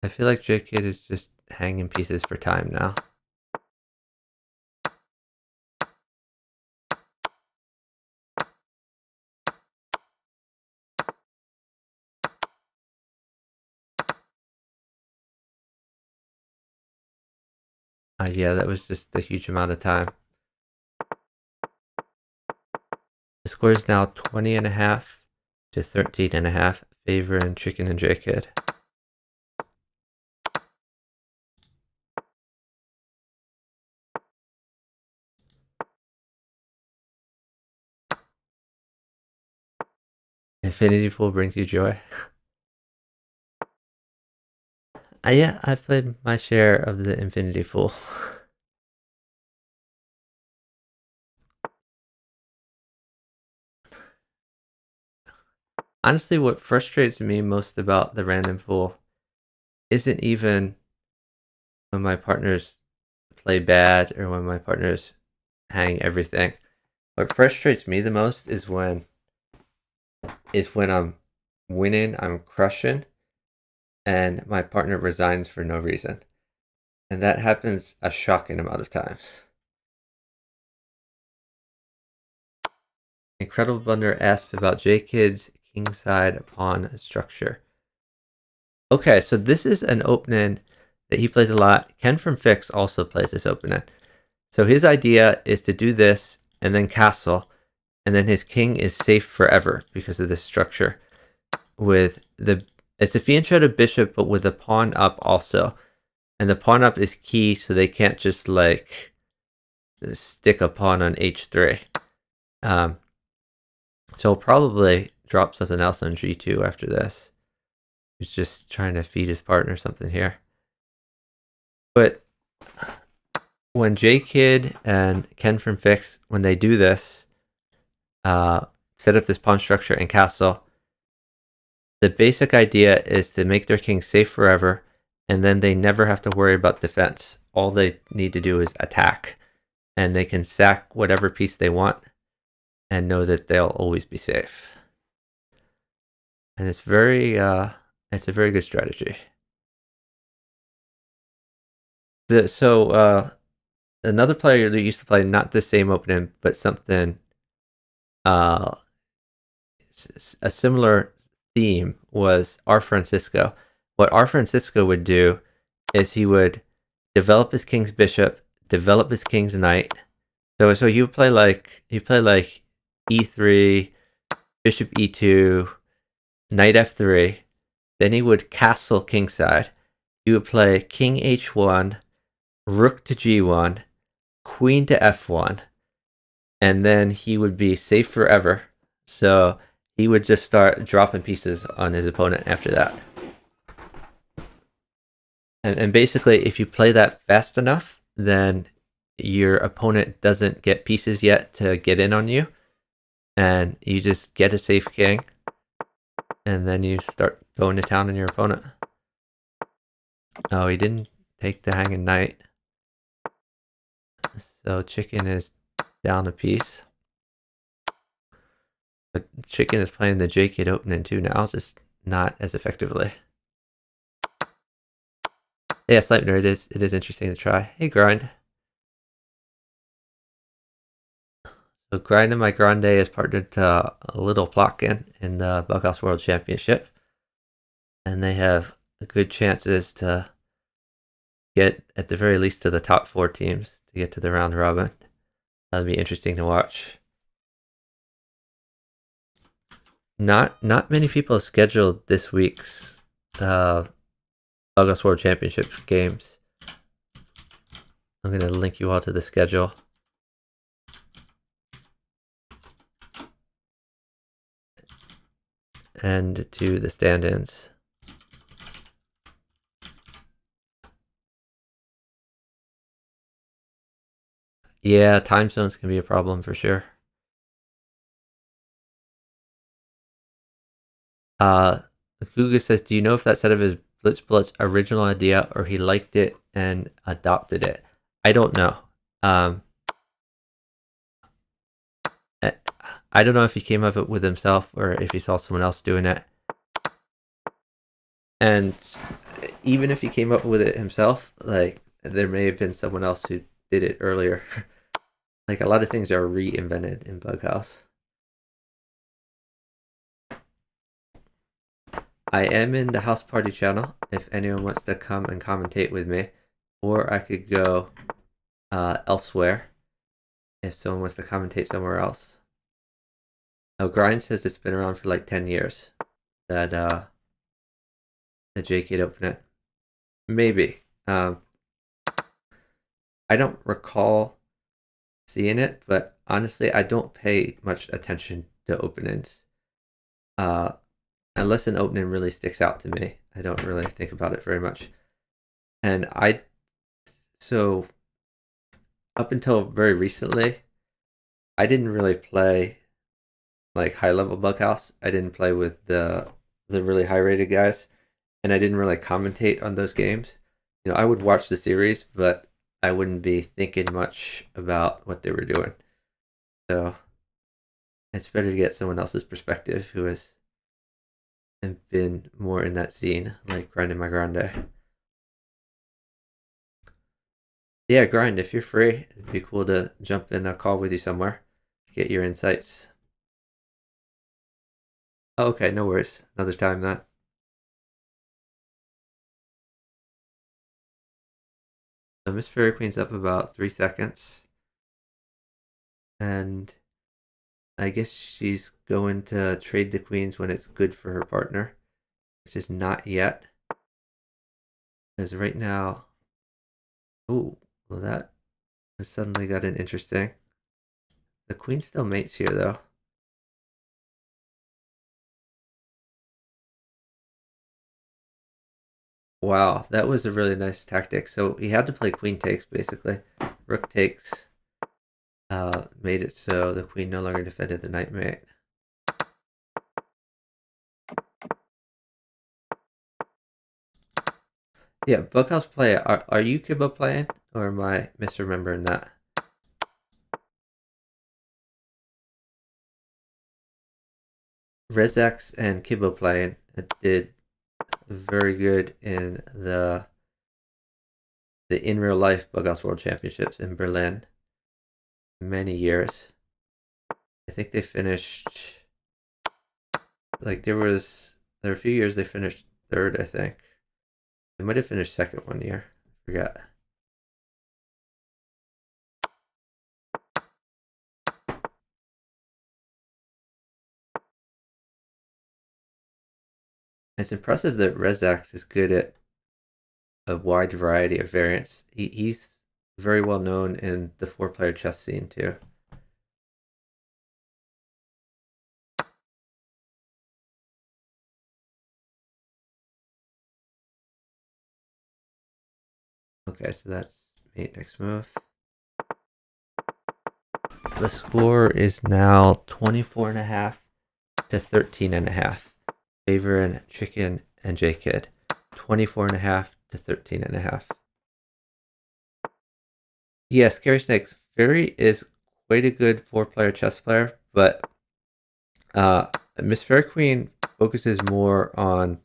I feel like JKid is just hanging pieces for time now. Yeah, that was just a huge amount of time. The score is now 20.5 to 13.5, favoring Chicken and JKid. Infinity Pool brings you joy. Yeah, I've played my share of the Infinity Pool. Honestly, what frustrates me most about the random pool isn't even when my partners play bad or when my partners hang everything. What frustrates me the most is when I'm winning, I'm crushing, and my partner resigns for no reason. And that happens a shocking amount of times. Incredible Blunder asked about J-Kid's kingside pawn structure. Okay, so this is an opening that he plays a lot. Ken from Fix also plays this opening. So his idea is to do this and then castle, and then his king is safe forever because of this structure. With the it's a fianchetto to bishop, but with a pawn up also, and the pawn up is key, so they can't just like stick a pawn on h3. Um, so he'll probably drop something else on g2 after this. He's just trying to feed his partner something here. But when J-Kid and Ken from Fix, when they do this, set up this pawn structure and castle, the basic idea is to make their king safe forever, and then they never have to worry about defense. All they need to do is attack, and they can sack whatever piece they want and know that they'll always be safe. And it's a very good strategy. Another player that used to play not the same opening, but something uh, a similar theme was R. Francisco. What R. Francisco would do is he would develop his king's bishop, develop his king's knight. So you play like e3, bishop e2, knight f3. Then he would castle kingside. He would play king h1, rook to g1, queen to f1, and then he would be safe forever. So he would just start dropping pieces on his opponent after that. And basically, if you play that fast enough, then your opponent doesn't get pieces yet to get in on you, and you just get a safe king, and then you start going to town on your opponent. Oh, he didn't take the hanging knight. So chicken is down a piece. But chicken is playing the J-Kid opening too now, just not as effectively. Yeah, Sleipner, it is interesting to try. Hey, Grind. So Grind and my Grande is partnered to Little Plotkin in the Bughouse World Championship. And they have good chances to get, at the very least, to the top 4 teams to get to the round robin. That'll be interesting to watch. Not many people scheduled this week's Bughouse World Championship games. I'm going to link you all to the schedule. And to the stand-ins. Yeah, time zones can be a problem for sure. Guga says, do you know if that set of his Blitz's original idea or he liked it and adopted it? I don't know. I don't know if he came up with it himself or if he saw someone else doing it. And even if he came up with it himself, like there may have been someone else who did it earlier. Like a lot of things are reinvented in Bughouse. I am in the house party channel if anyone wants to come and commentate with me, or I could go elsewhere if someone wants to commentate somewhere else. Oh, Grind says it's been around for like 10 years. That the J-Kid open it. Maybe. I don't recall seeing it, but honestly, I don't pay much attention to openings. Unless an opening really sticks out to me, I don't really think about it very much. And so up until very recently, I didn't really play like high level bughouse. I didn't play with the really high rated guys, and I didn't really commentate on those games. I would watch the series, but I wouldn't be thinking much about what they were doing. So it's better to get someone else's perspective who has been more in that scene, like grinding my grande. Yeah, grind if you're free. It'd be cool to jump in a call with you somewhere, get your insights. Oh, okay, no worries. Another time then. So Miss Fairy Queen's up about 3 seconds, and I guess she's going to trade the queens when it's good for her partner, which is not yet. Because right now, oh, well that has suddenly gotten interesting. The queen still mates here though. Wow, that was a really nice tactic. So he had to play queen takes basically. Rook takes made it so the queen no longer defended the knight mate. Yeah, Bookhouse play. Are you Kibbo playing, or am I misremembering that? Rezax and Kibbo playing did very good in the in real life Bughouse World Championships in Berlin. Many years. I think they finished like there were a few years they finished third. I think they might have finished second one year. I forget. It's impressive that Rezax is good at a wide variety of variants. He's very well known in the 4-player chess scene too. Okay, so that's mate next move. The score is now 24.5 to 13.5. Favor and Chicken and J Kid. 24.5 to 13.5. Yeah, Scary Snakes. Fairy is quite a good 4-player chess player, but Miss Fairy Queen focuses more on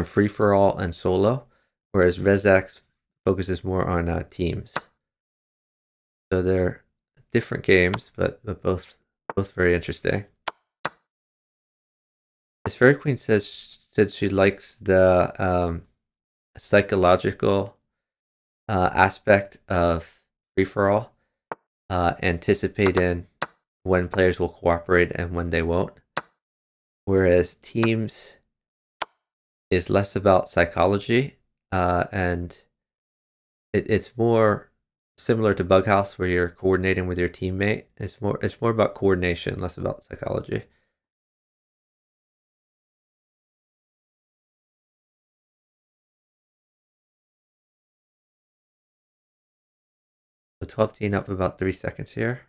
free for all and solo, whereas Rezax focuses more on teams. So they're different games, but both very interesting. Miss Fairy Queen said she likes the psychological aspect of free for all, anticipating when players will cooperate and when they won't. Whereas teams is less about psychology, and it's more similar to Bughouse, where you're coordinating with your teammate. It's more about coordination, less about psychology. So 12-10 up about 3 seconds here.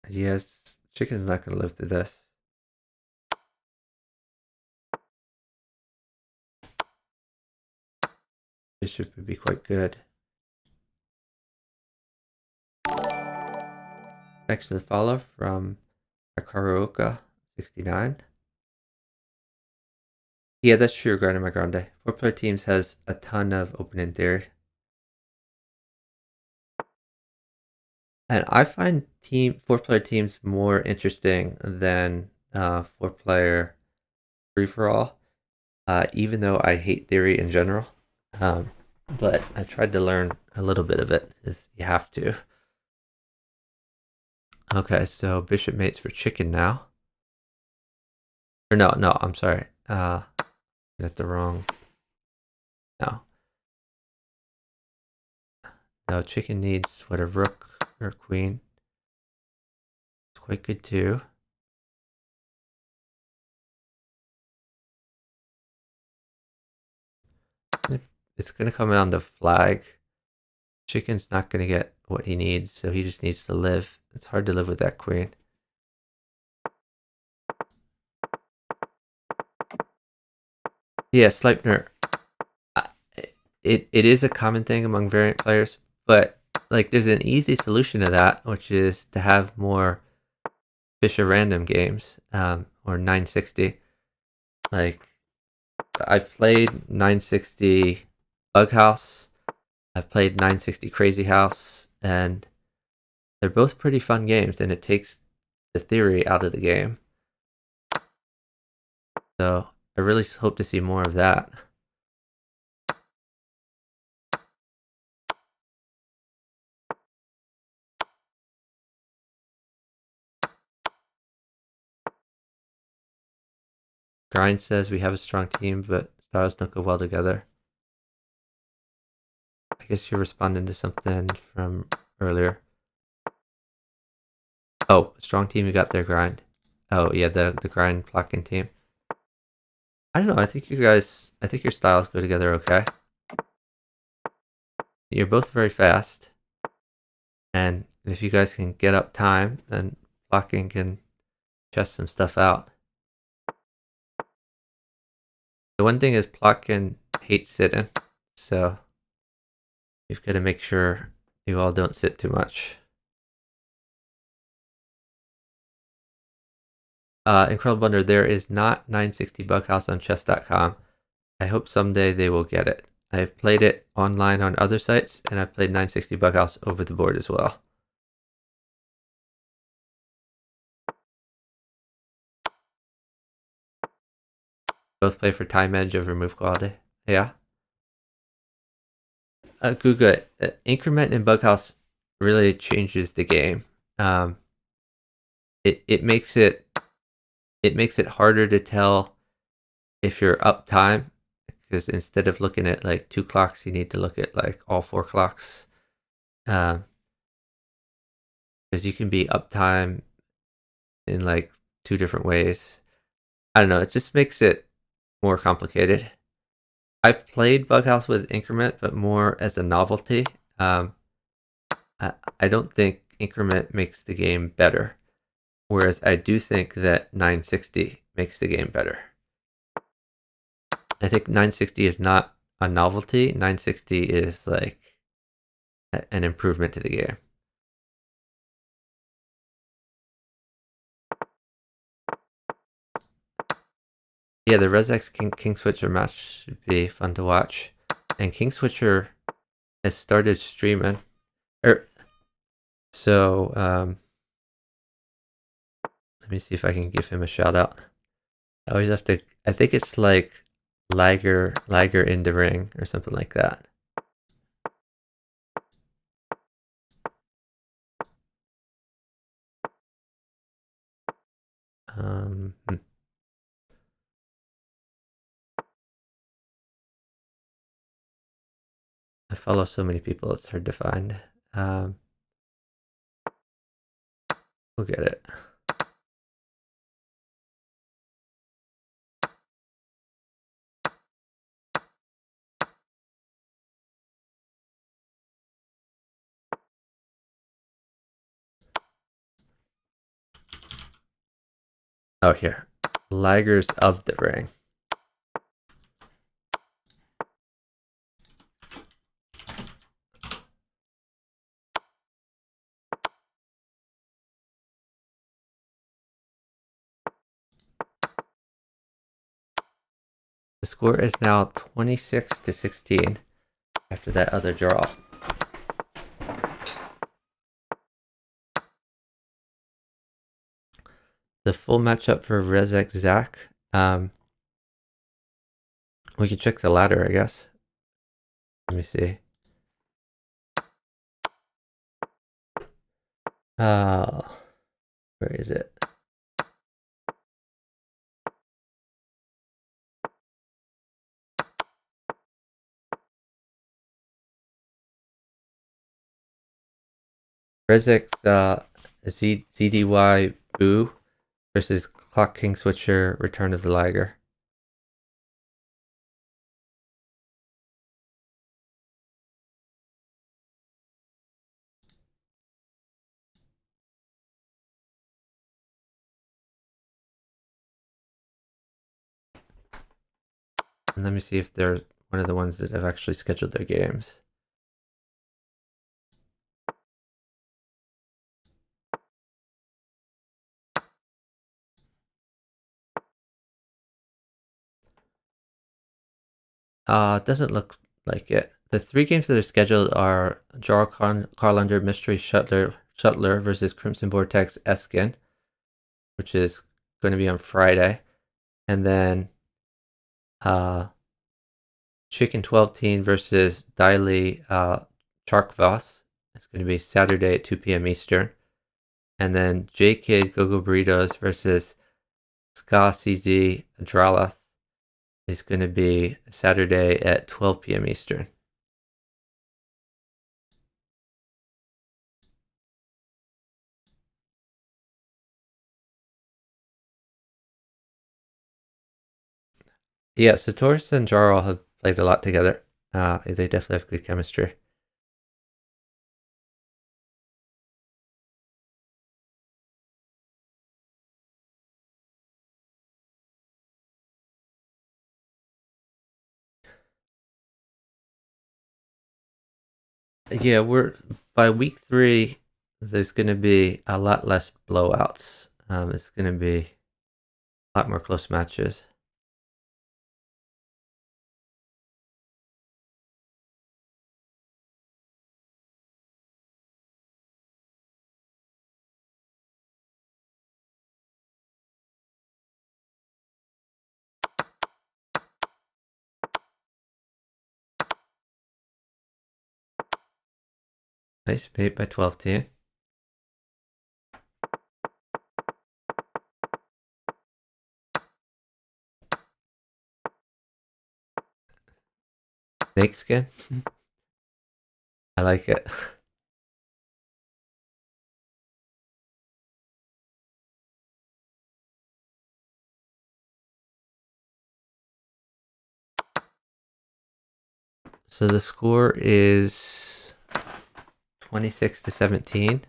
Yes, chicken's not gonna live through this. Bishop would be quite good. Next to the follow from Akaruoka 69. Yeah, that's true, Grande Grande. 4-player teams has a ton of open-end theory. And I find 4-player teams more interesting than 4-player free-for-all, even though I hate theory in general. But I tried to learn a little bit of it, because you have to. Okay, so bishop mates for chicken now. Or no, no, I'm sorry. That's the wrong. No. No, chicken needs what, a rook or queen. It's quite good too. It's gonna come down to flag. Chicken's not gonna get what he needs, so he just needs to live. It's hard to live with that queen. Yeah, Sleipner. uh, it is a common thing among variant players, but like there's an easy solution to that, which is to have more Fisher random games, or 960. Like I've played 960 Bughouse, I've played 960 Crazy House, and they're both pretty fun games, and it takes the theory out of the game. So I really hope to see more of that. Grind says we have a strong team, but styles don't go well together. I guess you're responding to something from earlier. Oh, strong team, you got their grind. Oh yeah, the grind blocking team. I don't know. I think your styles go together okay. You're both very fast, and if you guys can get up time, then blocking can chest some stuff out. The one thing is Plotkin hates sitting, so you've got to make sure you all don't sit too much. Incredible Blunder, there is not 960 Bughouse on chess.com. I hope someday they will get it. I've played it online on other sites, and I've played 960 Bughouse over the board as well. Both play for time edge over move quality. Yeah. Guga, increment in Bughouse really changes the game. It makes it harder to tell if you're up time, because instead of looking at like 2 clocks, you need to look at like all 4 clocks. Because you can be up time in like 2 different ways. I don't know. It just makes it more complicated. I've played Bughouse with increment, but more as a novelty. I don't think increment makes the game better, whereas I do think that 960 makes the game better. I think 960 is not a novelty. 960 is like an improvement to the game. Yeah, the Rezex King Switcher match should be fun to watch. And King Switcher has started streaming. So let me see if I can give him a shout out. I always have to. I think it's like Liger in the ring or something like that. Um, hmm. I follow so many people; it's hard to find. We'll get it. Oh, here. Ligers of the ring. The score is now 26-16 after that other draw. The full matchup for Rezek Zach. We can check the ladder, I guess. Let me see. Where is it? Rezek's ZDY Boo versus Clock King Switcher Return of the Liger. And let me see if they're one of the ones that have actually scheduled their games. Doesn't look like it. The three games that are scheduled are Jar Carlander Mystery Shuttler versus Crimson Vortex Eskin, which is going to be on Friday, and then Chicken 12 Teen versus Daily Charkvas. It's going to be Saturday at 2 p.m. Eastern, and then J Kid Gogo Burritos versus Ska CZ Adralath is going to be Saturday at 12 p.m. Eastern. Yeah, Satoris and Jarl have played a lot together. They definitely have good chemistry. Yeah, we're by week 3. There's going to be a lot less blowouts. It's going to be a lot more close matches. Nice mate by 12 team. Snake skin. I like it. So the score is 26-17.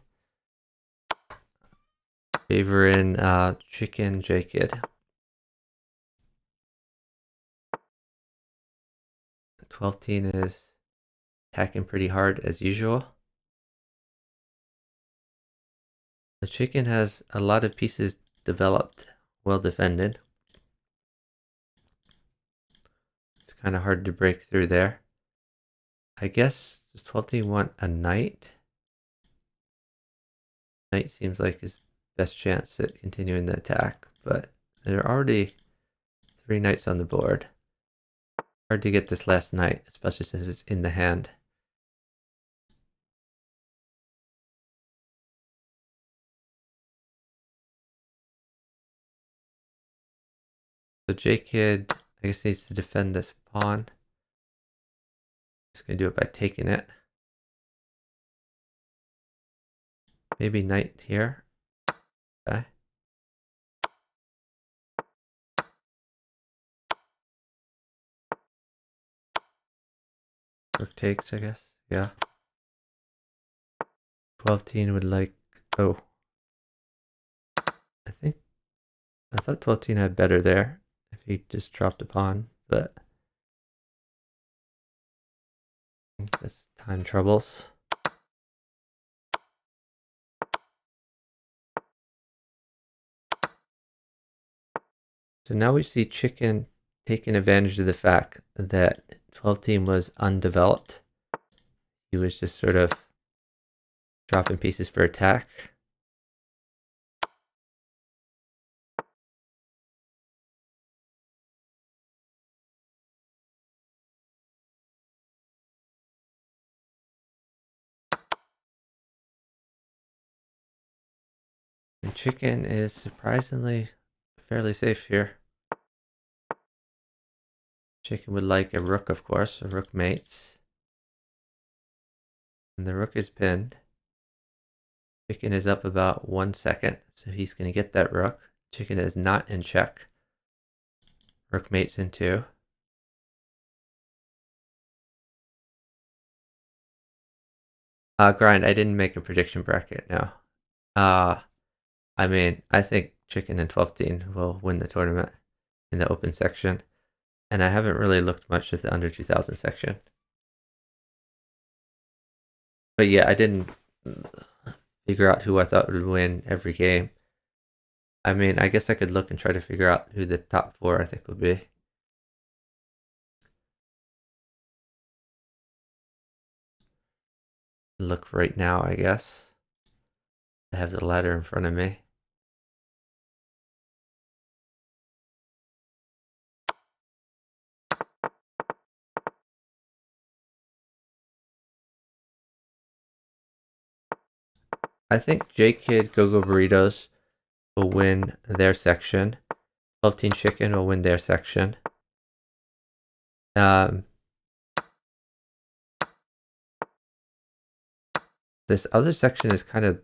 Favoring Chicken J Kid. 12 team is attacking pretty hard as usual. The Chicken has a lot of pieces developed, well defended. It's kind of hard to break through there. I guess does 12 team want a knight? Knight seems like his best chance at continuing the attack, but there are already 3 knights on the board. Hard to get this last knight, especially since it's in the hand. So J-Kid, I guess, needs to defend this pawn. He's going to do it by taking it. Maybe knight here. Okay. Rook takes, I guess. Yeah. 12 team would like... Oh. I thought 12 team had better there if he just dropped a pawn, but... I guess time troubles. So now we see Chicken taking advantage of the fact that 12 team was undeveloped. He was just sort of dropping pieces for attack. And Chicken is surprisingly fairly safe here. Chicken would like a rook, of course. A rook mates. And the rook is pinned. Chicken is up about 1 second, so he's going to get that rook. Chicken is not in check. Rook mates in 2. Grind, I didn't make a prediction bracket, no. I mean, I think Chicken and 12teen will win the tournament in the open section. And I haven't really looked much at the under 2000 section. But yeah, I didn't figure out who I thought would win every game. I mean, I guess I could look and try to figure out who the top 4 I think would be. Look right now, I guess. I have the ladder in front of me. I think J-Kid Go-Go Burritos will win their section. 12teen Chicken will win their section. This other section is kind of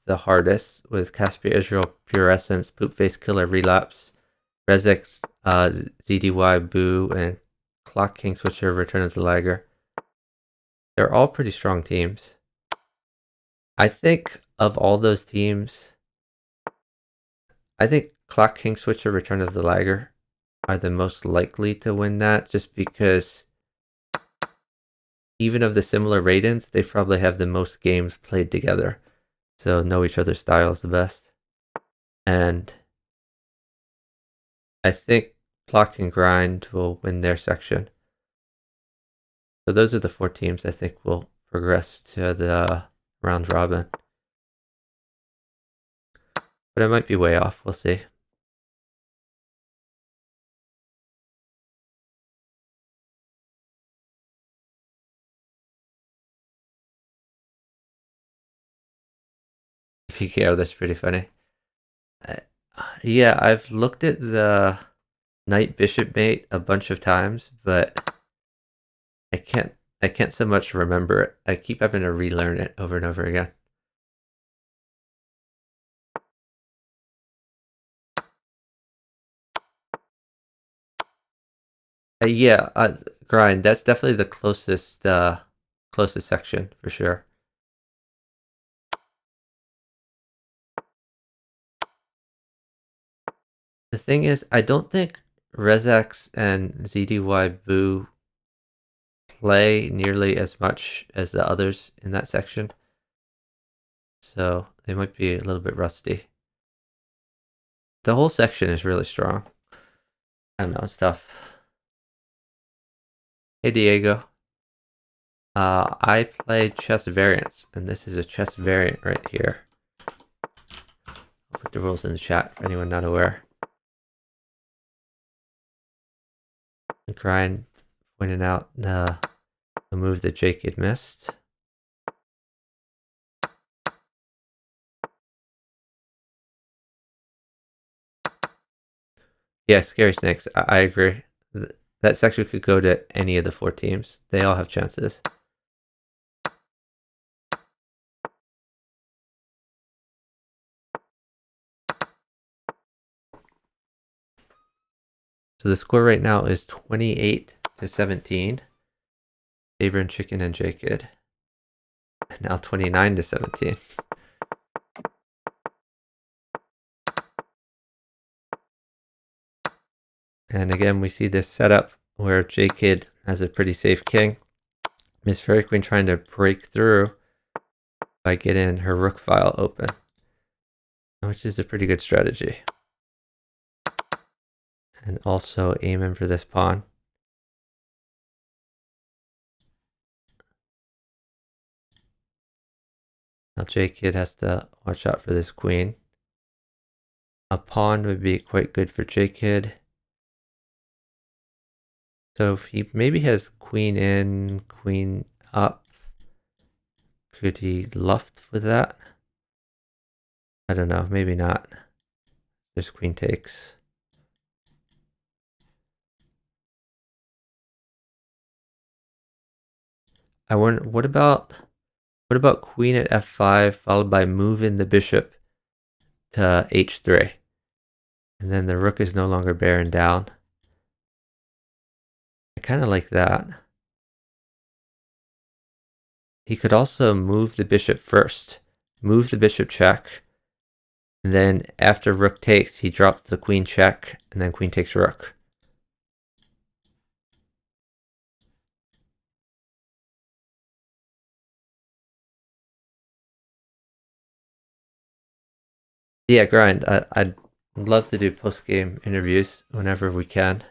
the hardest, with Caspia Israel, Pure Essence, Poop Face Killer, Relapse, Rezix, ZDY, Boo, and Clock King Switcher, Return of the Lagger. They're all pretty strong teams. I think of all those teams, I think Clock King Switcher, Return of the Lagger are the most likely to win that, just because even of the similar ratings, they probably have the most games played together, so know each other's styles the best. And I think Clock and Grind will win their section. So those are the 4 teams I think will progress to the round robin. But I might be way off, we'll see. If you care, that's pretty funny. Yeah, I've looked at the Knight Bishop mate a bunch of times, but I can't so much remember it. I keep having to relearn it over and over again. Yeah, Grind, that's definitely the closest section for sure. The thing is, I don't think Rezax and ZDY Boo play nearly as much as the others in that section, so they might be a little bit rusty. The whole section is really strong. I don't know, it's tough. Hey Diego. I play chess variants, and this is a chess variant right here. I'll put the rules in the chat for anyone not aware. Grind pointed out the move that Jake had missed. Yeah, Scary Snakes, I agree. That section could go to any of the 4 teams. They all have chances. So the score right now is 28-17. Favoring Chicken and J-Kid. Now 29-17. And again, we see this setup where J-Kid has a pretty safe king. Miss Fairy Queen trying to break through by getting her rook file open, which is a pretty good strategy. And also aiming for this pawn. Now J-Kid has to watch out for this queen. A pawn would be quite good for J-Kid. So if he maybe has queen in, queen up, could he luft with that? I don't know, maybe not. There's queen takes. I wonder, what about What about queen at f5 followed by moving the bishop to h3? And then the rook is no longer bearing down. I kind of like that. He could also move the bishop first. Move the bishop check. And then after rook takes, he drops the queen check, and then queen takes rook. Yeah, grind. I'd love to do post-game interviews whenever we can.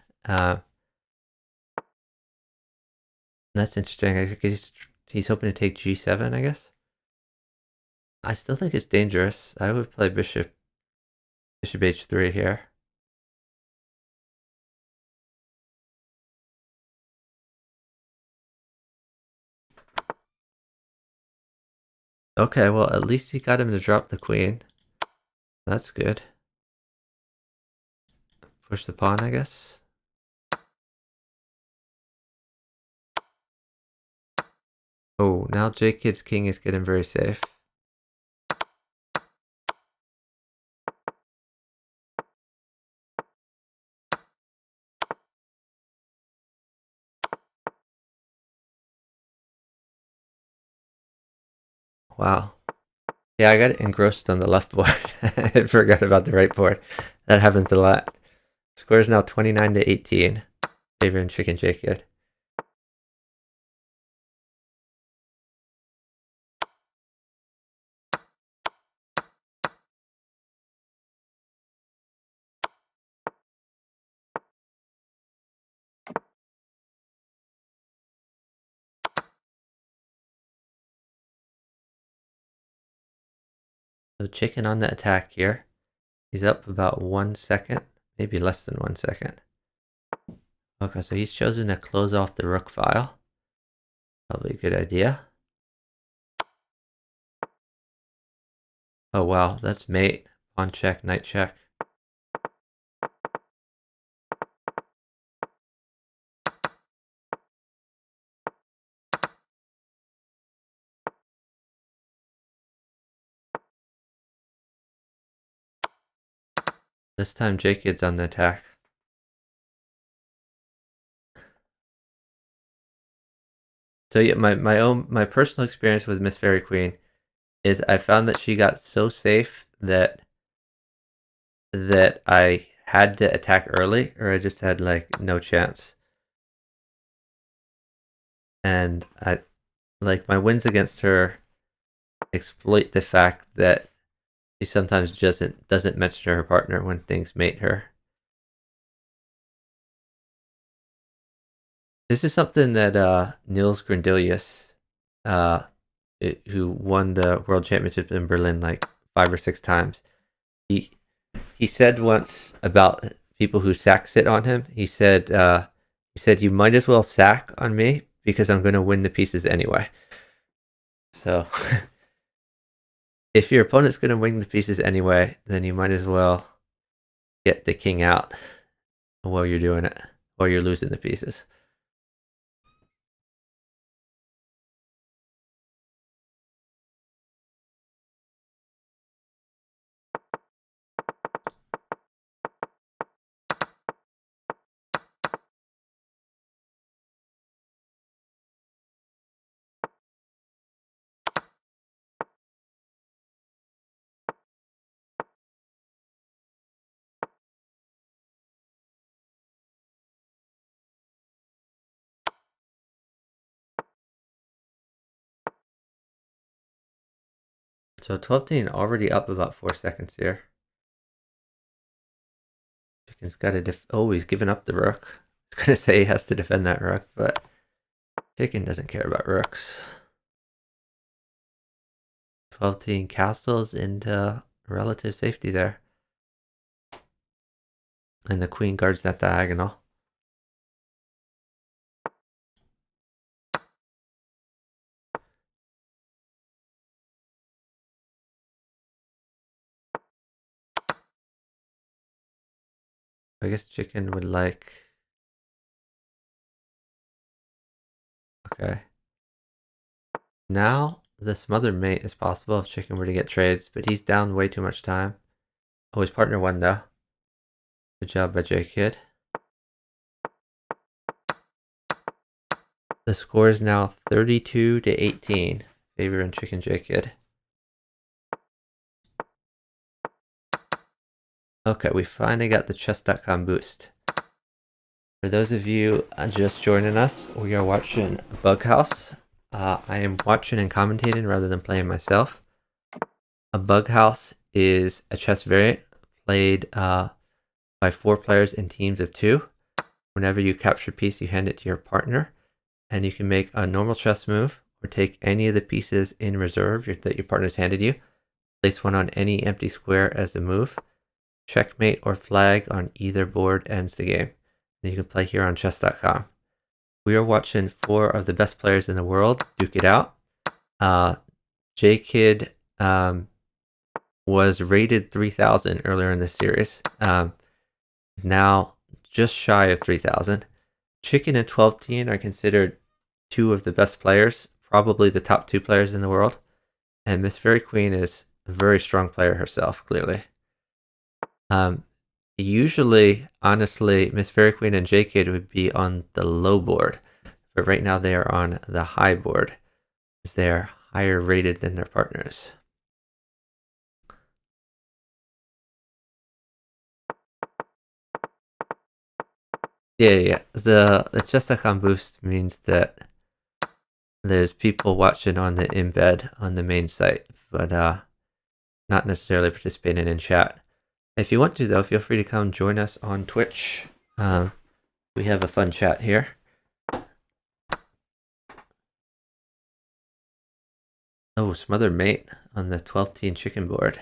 That's interesting. I guess he's hoping to take g7, I guess. I still think it's dangerous. I would play bishop h3 here. Okay, well, at least he got him to drop the queen. That's good. Push the pawn, I guess. Oh, now J-Kid's king is getting very safe. Wow. Yeah, I got engrossed on the left board. I forgot about the right board. That happens a lot. Score is now 29 to 18. Favoring Chicken J-Kid. So Chicken on the attack here. He's up about 1 second, maybe less than 1 second. Okay, so he's chosen to close off the rook file. Probably a good idea. Oh wow, that's mate. Pawn check, knight check. This time J-Kid's on the attack. So yeah, my personal experience with Miss Fairy Queen is I found that she got so safe that I had to attack early, or I just had like no chance. And I like my wins against her exploit the fact that she sometimes doesn't mention her partner when things mate her. This is something that Nils Grandelius, uh, who won the world championship in Berlin like 5 or 6 times, he he said once about people who sack sit on him. He said you might as well sack on me because I'm going to win the pieces anyway. So if your opponent's going to win the pieces anyway, then you might as well get the king out while you're doing it, while you're losing the pieces. So 12-10 already up about 4 seconds here. Chicken's got to oh, he's given up the rook. I was going to say he has to defend that rook, but Chicken doesn't care about rooks. 12-10 castles into relative safety there. And the queen guards that diagonal. I guess Chicken would like... Okay. Now The smother mate is possible if chicken were to get trades, but he's down way too much time. Oh, his partner won though. Good job by J Kid. The score is now 32-18, favoring Chicken J Kid. Okay, we finally got the chess.com boost. For those of you just joining us, we are watching Bughouse. I am watching and commentating rather than playing myself. A Bughouse is a chess variant played by 4 players in teams of 2. Whenever you capture a piece, you hand it to your partner, and you can make a normal chess move or take any of the pieces in reserve that your partner's handed you, place one on any empty square as a move. Checkmate or flag on either board ends the game. And you can play here on chess.com. We are watching 4 of the best players in the world duke it out. J Kid was rated 3,000 earlier in the series. Now just shy of 3,000. Chicken and 12 Teen are considered 2 of the best players, probably the top 2 players in the world. And Miss Fairy Queen is a very strong player herself, clearly. Usually, honestly, Miss Fairy Queen and J Kid would be on the low board, but right now they are on the high board, because they are higher rated than their partners. Yeah. The chess.com boost means that there's people watching on the embed on the main site, but not necessarily participating in chat. If you want to, though, feel free to come join us on Twitch. We have a fun chat here. Oh, smother mate on the 12 Teen chicken board.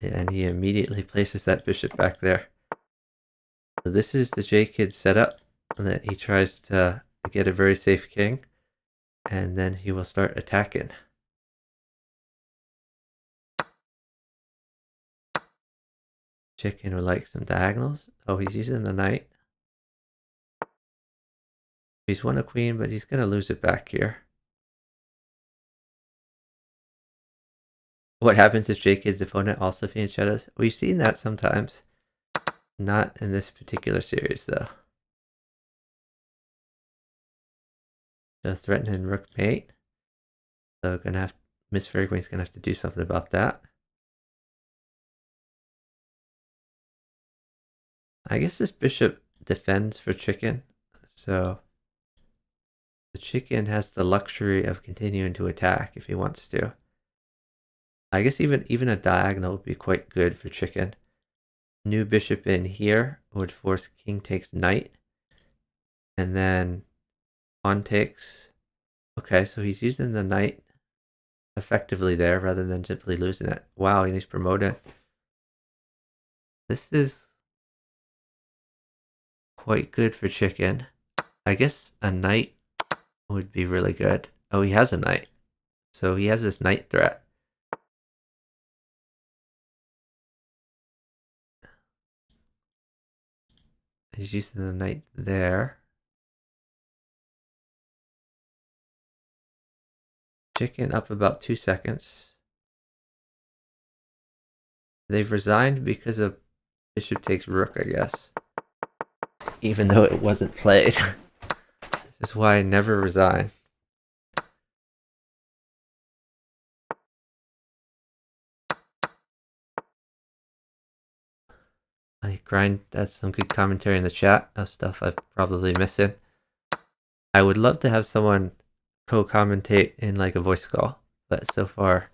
And he immediately places that bishop back there. So this is the J Kid setup that he tries to get a very safe king, and then he will start attacking. Chicken would like some diagonals. Oh, he's using the knight. He's won a queen, but he's going to lose it back here. What happens if J Kid's opponent also feeds shadows? We've seen that sometimes. Not in this particular series, though. So threatening rook mate. So Miss Fairy Queen's gonna have to do something about that. I guess this bishop defends for chicken, so the chicken has the luxury of continuing to attack if he wants to. I guess even a diagonal would be quite good for chicken. New bishop in here would force king takes knight, and then pawn takes. Okay, so he's using the knight effectively there rather than simply losing it. Wow, and he's promoted. This is quite good for chicken. I guess a knight would be really good. Oh, he has a knight. So he has this knight threat. He's using the knight there. Chicken up about 2 seconds. They've resigned because of bishop takes rook, I guess. Even though it wasn't played. This is why I never resign. I grind, that's some good commentary in the chat of stuff I'm probably missing. I would love to have someone co-commentate in like a voice call, but so far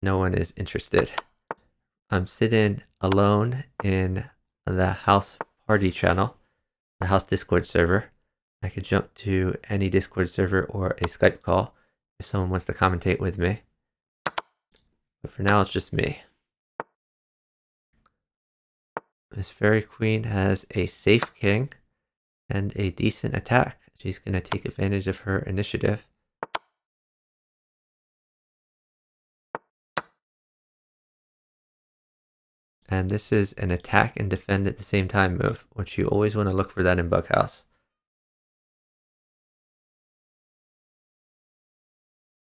no one is interested. I'm sitting alone in the house party channel, the house Discord server. I could jump to any Discord server or a Skype call if someone wants to commentate with me. But for now, it's just me. Miss Fairy Queen has a safe king and a decent attack. She's going to take advantage of her initiative. And this is an attack and defend at the same time move, which you always want to look for that in bughouse.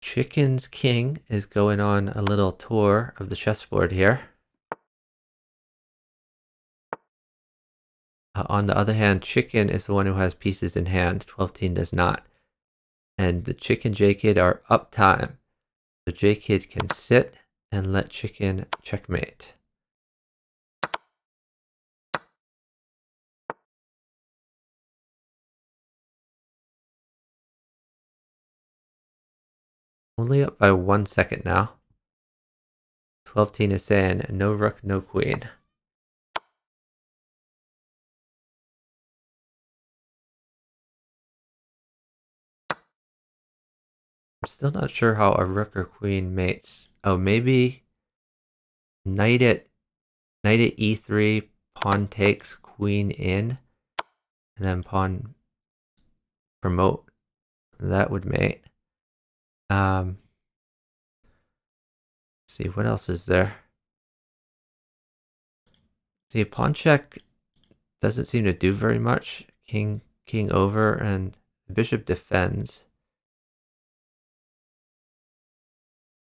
Chicken's king is going on a little tour of the chessboard here. On the other hand, chicken is the one who has pieces in hand. 12-teen does not. And the chicken J-Kid are up time. So J-Kid can sit and let chicken checkmate. Only up by 1 second now. 12-teen is saying no rook, no queen. I'm still not sure how a rook or queen mates. Oh, maybe knight at e3, pawn takes, queen in, and then pawn promote. That would mate. Let's see, what else is there? See, pawn check doesn't seem to do very much. King over, and the bishop defends.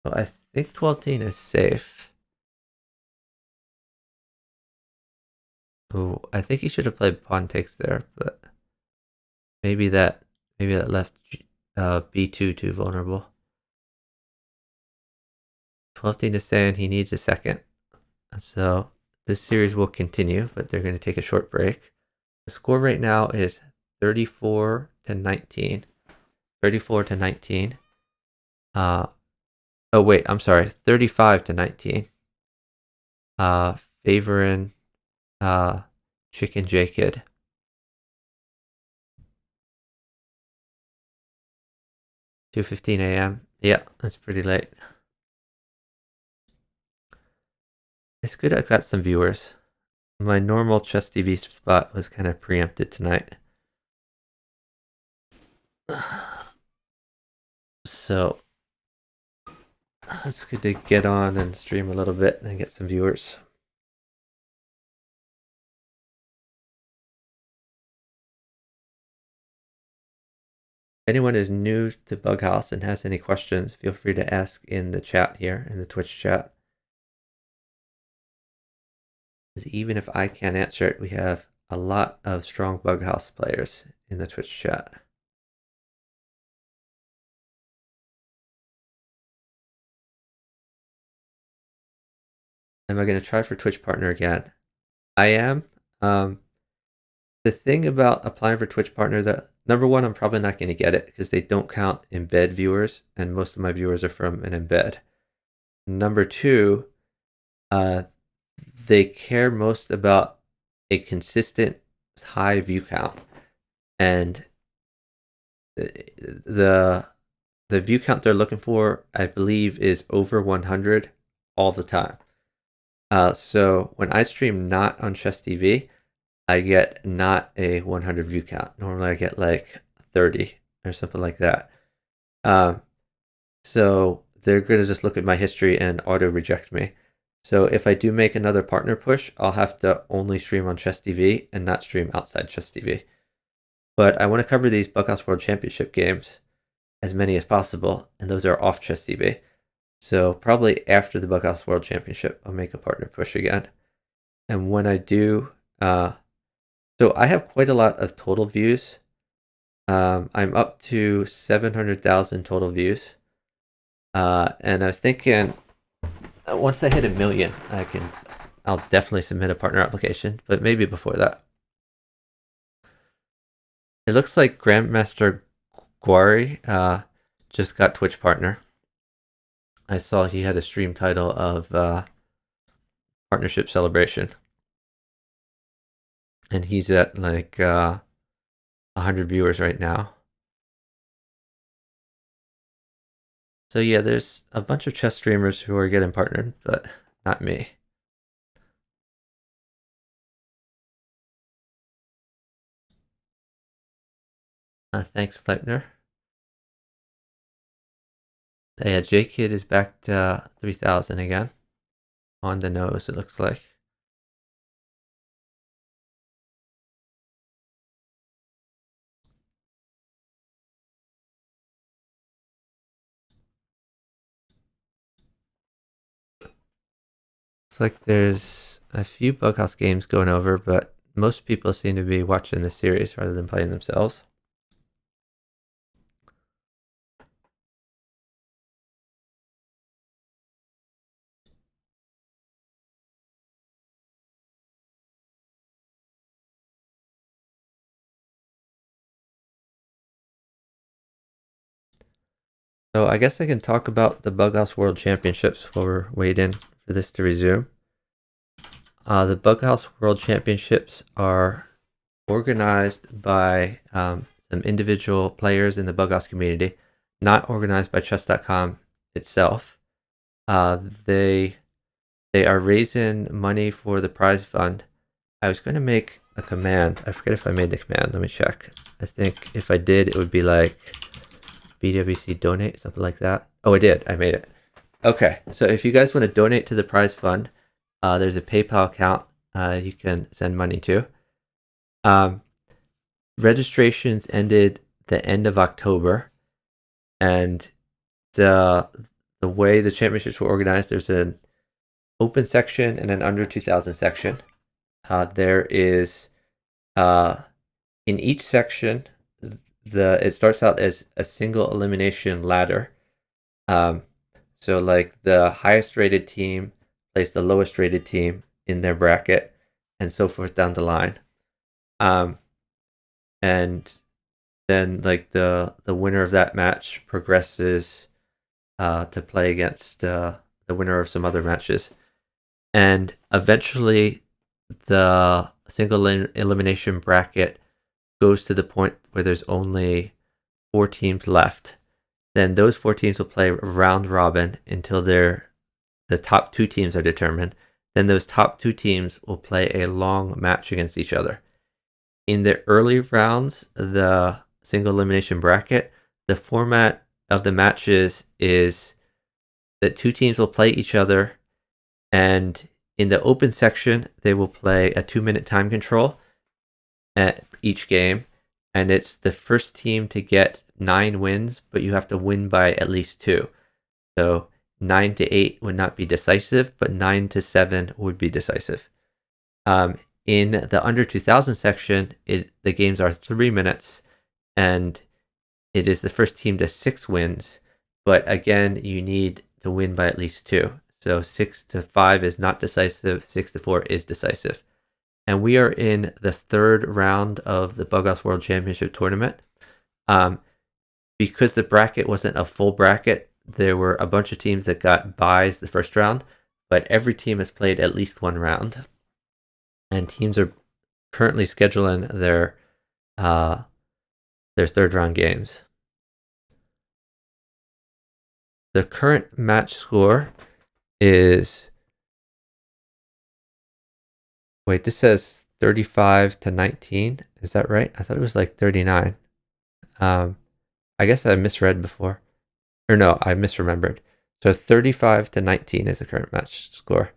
Well, I think 12-teen is safe. Oh, I think he should have played pawn takes there, but maybe that left b2 too vulnerable. 12-teen is saying he needs a second. So this series will continue, but they're going to take a short break. The score right now is 34-19. 34-19. Oh wait, I'm sorry, 35-19. Favoring Chicken J-Kid. 2:15 a.m. Yeah, that's pretty late. It's good I've got some viewers. My normal Chess TV spot was kind of preempted tonight. So it's good to get on and stream a little bit and get some viewers. If anyone is new to Bughouse and has any questions, feel free to ask in the chat here, in the Twitch chat. Because even if I can't answer it, we have a lot of strong Bughouse players in the Twitch chat. Am I going to try for Twitch partner again? I am. The thing about applying for Twitch partner, that number one, I'm probably not going to get it because they don't count embed viewers, and most of my viewers are from an embed. Number two, they care most about a consistent high view count, and the view count they're looking for, I believe, is over 100 all the time. So when I stream not on Chess TV, I get not a 100 view count. Normally I get like 30 or something like that. So they're going to just look at my history and auto reject me. So if I do make another partner push, I'll have to only stream on Chess TV and not stream outside Chess TV. But I want to cover these Bughouse World Championship games, as many as possible, and those are off Chess TV. So probably after the Bughouse World Championship, I'll make a partner push again. And when I do, so I have quite a lot of total views. I'm up to 700,000 total views. And I was thinking, once I hit 1 million, I'll definitely submit a partner application, but maybe before that. It looks like Grandmaster Guari just got Twitch partner. I saw he had a stream title of Partnership Celebration. And he's at like 100 viewers right now. So yeah, there's a bunch of chess streamers who are getting partnered, but not me. Thanks, Sleipner. Yeah, J-Kid is back to 3,000 again. On the nose, it looks like. Looks like there's a few bughouse games going over, but most people seem to be watching the series rather than playing themselves. So I guess I can talk about the Bughouse World Championships while we're waiting for this to resume. The Bughouse World Championships are organized by some individual players in the Bughouse community, not organized by chess.com itself. Uh, they they are raising money for the prize fund. I was going to make a command. I forget if I made the command. Let me check. I think if I did, it would be like BWC donate, something like that. Oh, I did. I made it. Okay. So if you guys want to donate to the prize fund, there's a PayPal account you can send money to. Registrations ended the end of October, and the way the championships were organized, there's an open section and an under 2000 section. There is in each section, it starts out as a single elimination ladder. So like the highest rated team plays the lowest rated team in their bracket, and so forth down the line. And then like the winner of that match progresses to play against the winner of some other matches, and eventually the single elimination bracket goes to the point where there's only 4 teams left. Then those 4 teams will play round robin until the top 2 teams are determined. Then those top 2 teams will play a long match against each other. In the early rounds, the single elimination bracket, the format of the matches is that 2 teams will play each other, and in the open section, they will play a 2-minute time control at each game, and it's the first team to get 9 wins, but you have to win by at least 2. So 9 to 8 would not be decisive, but 9 to 7 would be decisive. In the under 2000 section, the games are 3 minutes, and it is the first team to 6 wins, but again, you need to win by at least 2. So 6 to 5 is not decisive, 6 to 4 is decisive. And we are in the 3rd round of the Bughouse World Championship tournament. Because the bracket wasn't a full bracket, there were a bunch of teams that got byes the first round, but every team has played at least 1 round. And teams are currently scheduling their 3rd round games. The current match score is, wait, this says 35 to 19. Is that right? I thought it was like 39. I guess I misread before. Or no, I misremembered. So 35 to 19 is the current match score.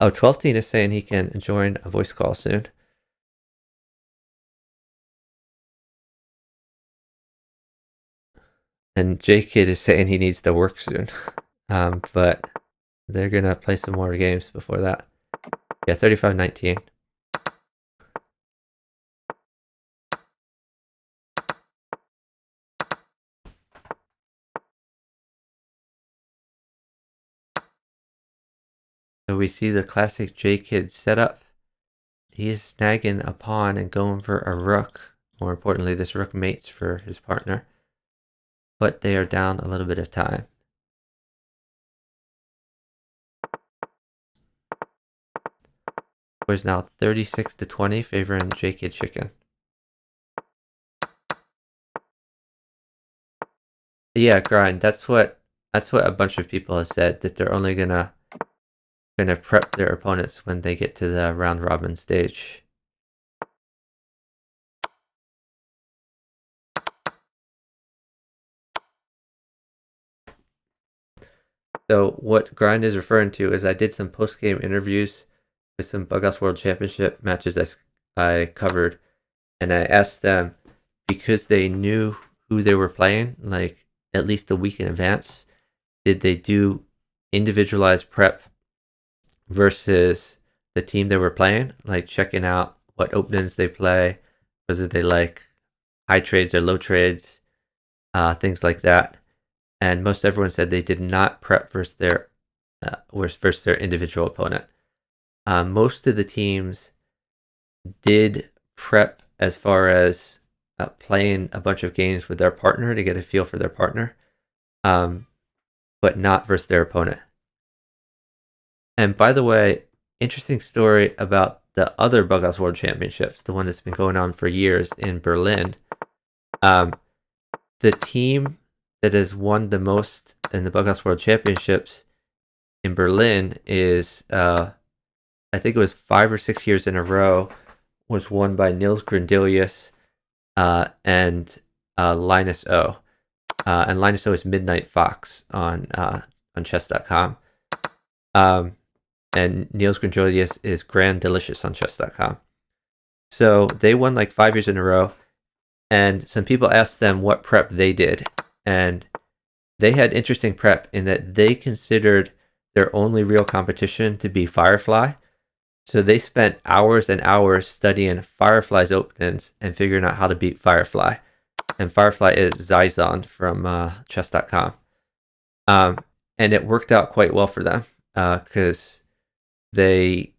Oh, 12 Teen is saying he can join a voice call soon. And J-Kid is saying he needs to work soon. But they're going to play some more games before that. Yeah, 35-19. So we see the classic J-Kid setup. He is snagging a pawn and going for a rook. More importantly, this rook mates for his partner. But they are down a little bit of time. Score is now 36 to 20, favoring J-Kid Chicken. Yeah, grind. That's what a bunch of people have said, that they're only gonna prep their opponents when they get to the round robin stage. So what grind is referring to is I did some post-game interviews with some Bughouse World Championship matches I covered, and I asked them, because they knew who they were playing, like at least a week in advance, did they do individualized prep versus the team they were playing, like checking out what openings they play, whether they like high trades or low trades, things like that. And most everyone said they did not prep versus their individual opponent. Most of the teams did prep as far as playing a bunch of games with their partner to get a feel for their partner, um, but not versus their opponent. And by the way, interesting story about the other Bughouse World Championships, the one that's been going on for years in Berlin. Um, the team that has won the most in the Bughouse World Championships in Berlin is, I think it was 5 or 6 years in a row, was won by Nils Grandelius and Linus O. And Linus O is Midnight Fox on chess.com. And Niels Grandelius is Grand Delicious on chess.com. So they won like 5 years in a row. And some people asked them what prep they did. And they had interesting prep in that they considered their only real competition to be Firefly. So they spent hours and hours studying Firefly's openings and figuring out how to beat Firefly. And Firefly is Zyzon from chess.com. And it worked out quite well for them because they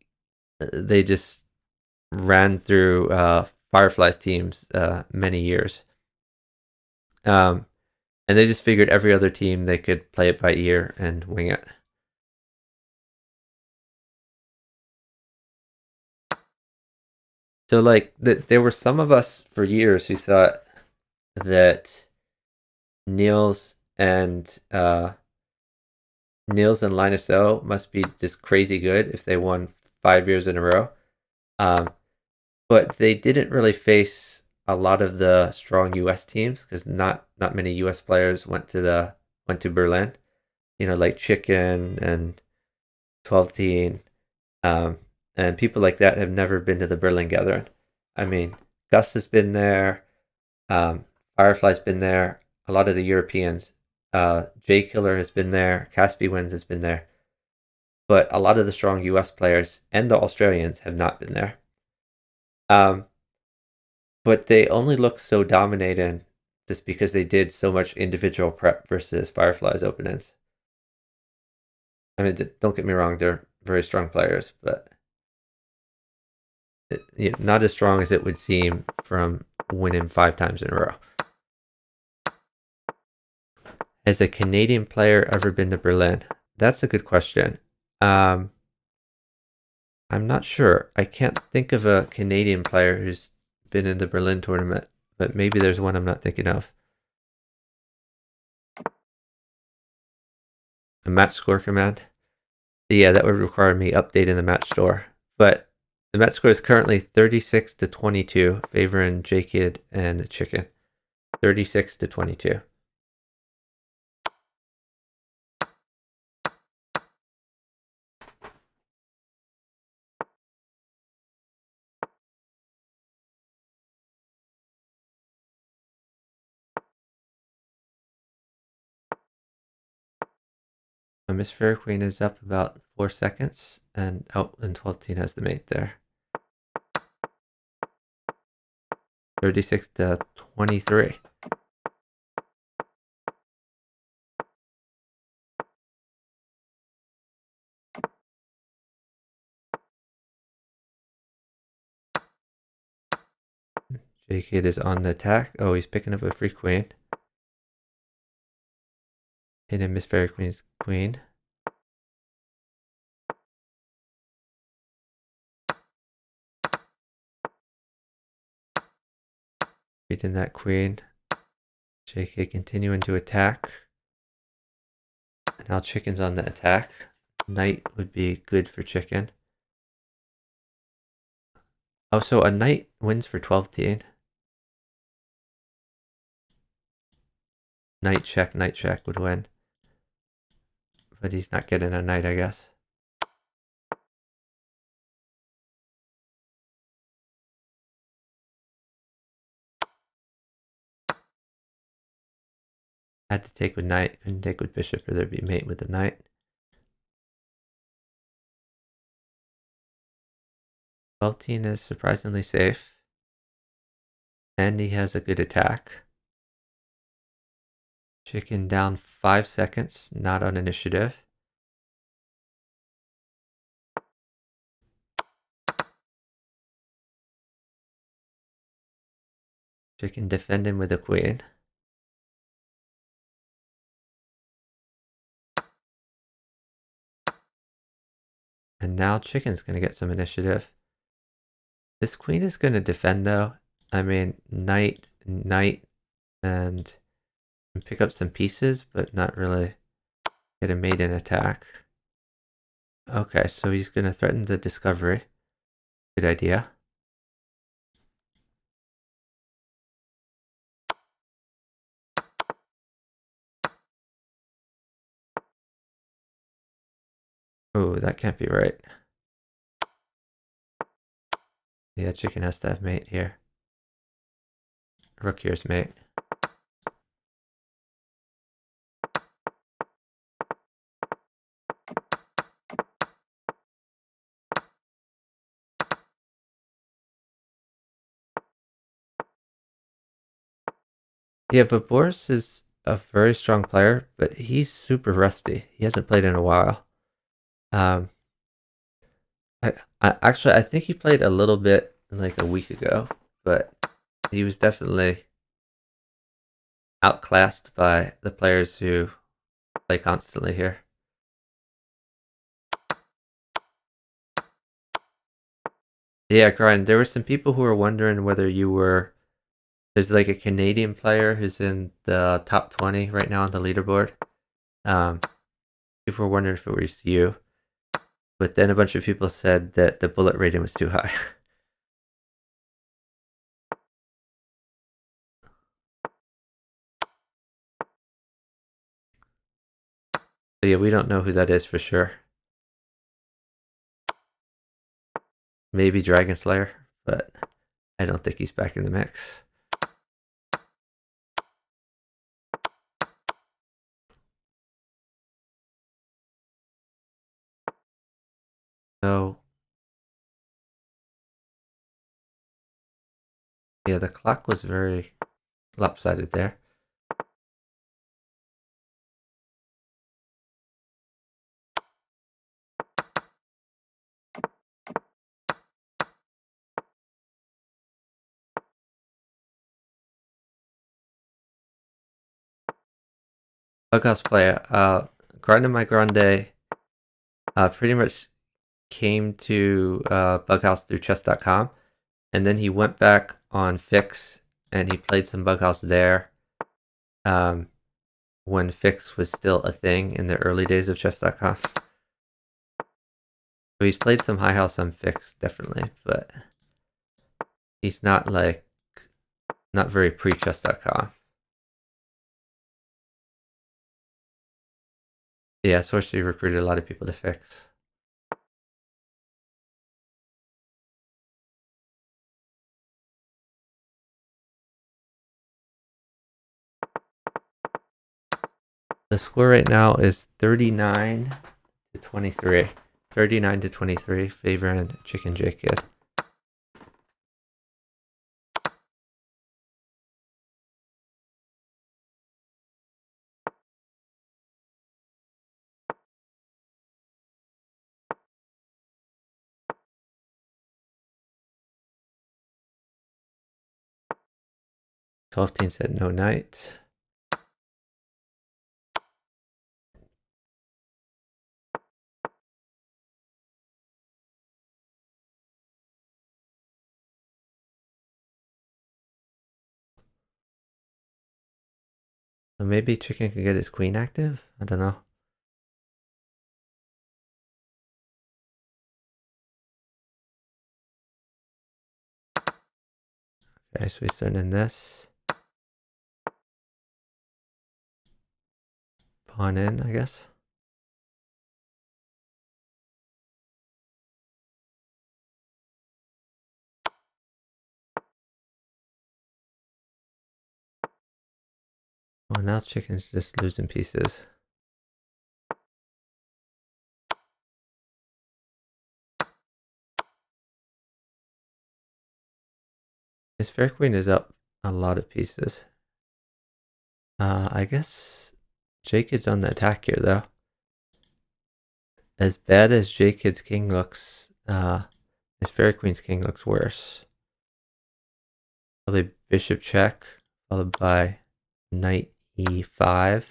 just ran through Firefly's teams many years. And they just figured every other team they could play it by ear and wing it. So like there were some of us for years who thought that Niels and Linus O must be just crazy good if they won 5 years in a row. But they didn't really face a lot of the strong U.S. teams because not many U.S. players went to Berlin. You know, like Chicken and 12 Teen, and people like that have never been to the Berlin Gathering. I mean, Gus has been there, Firefly's been there, a lot of the Europeans, J Killer has been there, Caspi Wins has been there, but a lot of the strong U.S. players and the Australians have not been there. But they only look so dominating just because they did so much individual prep versus Firefly's openings. I mean, don't get me wrong, they're very strong players, but not as strong as it would seem from winning 5 times in a row. Has a Canadian player ever been to Berlin? That's a good question. I'm not sure. I can't think of a Canadian player who's been in the Berlin tournament, but maybe there's one I'm not thinking of. A match score command? Yeah, that would require me updating the match score. But the match score is currently 36-22, favoring J-Kid and Chicken. 36-22. Miss Fair Queen is up about 4 seconds, and 12 Teen has the mate there. 36-23. J-Kid is on the attack. Oh, he's picking up a free queen. Hitting Miss Fairy Queen's queen. Beating that queen. JK continuing to attack. Now Chicken's on the attack. Knight would be good for Chicken. Oh, so a knight wins for 12 Teen. Knight check would win. But he's not getting a knight, I guess. Had to take with knight, couldn't take with bishop, or there'd be mate with the knight. 12 is surprisingly safe. And he has a good attack. Chicken down 5 seconds, not on initiative. Chicken defending with a queen. And now chicken's going to get some initiative. This queen is going to defend though. I mean, knight, knight, and pick up some pieces, but not really get a maiden attack. Okay, so he's going to threaten the discovery. Good idea. Oh, that can't be right. Yeah, chicken has to have mate here. Rook here's mate. Yeah, but Boris is a very strong player, but he's super rusty. He hasn't played in a while. Um, I think he played a little bit like a week ago, but he was definitely outclassed by the players who play constantly here. Yeah, Grind, there were some people who were wondering whether you were. There's like a Canadian player who's in the top 20 right now on the leaderboard. Um, People were wondering if it was you, but then a bunch of people said that the bullet rating was too high. So yeah, we don't know who that is for sure. Maybe Dragon Slayer, but I don't think he's back in the mix. So yeah, the clock was very lopsided there. Bughouse player, Grande My Grande, pretty much came to Bughouse through chess.com, and then he went back on Fix and he played some Bughouse there. When Fix was still a thing in the early days of chess.com. So he's played some High House on Fix, definitely, but he's not not very pre-chess.com. Yeah, Sorcery recruited a lot of people to Fix. The score right now is 39 to 23. 39 to 23, favoring Chicken J Kid. Team said no knight. So maybe Chicken can get his queen active? I don't know. Okay, so he's sending this. Pawn in, I guess. Oh, now Chicken's just losing pieces. His fair queen is up a lot of pieces. I guess J-Kid's on the attack here, though. As bad as J-Kid's king looks, his fairy queen's king looks worse. Probably bishop check, followed by knight e5.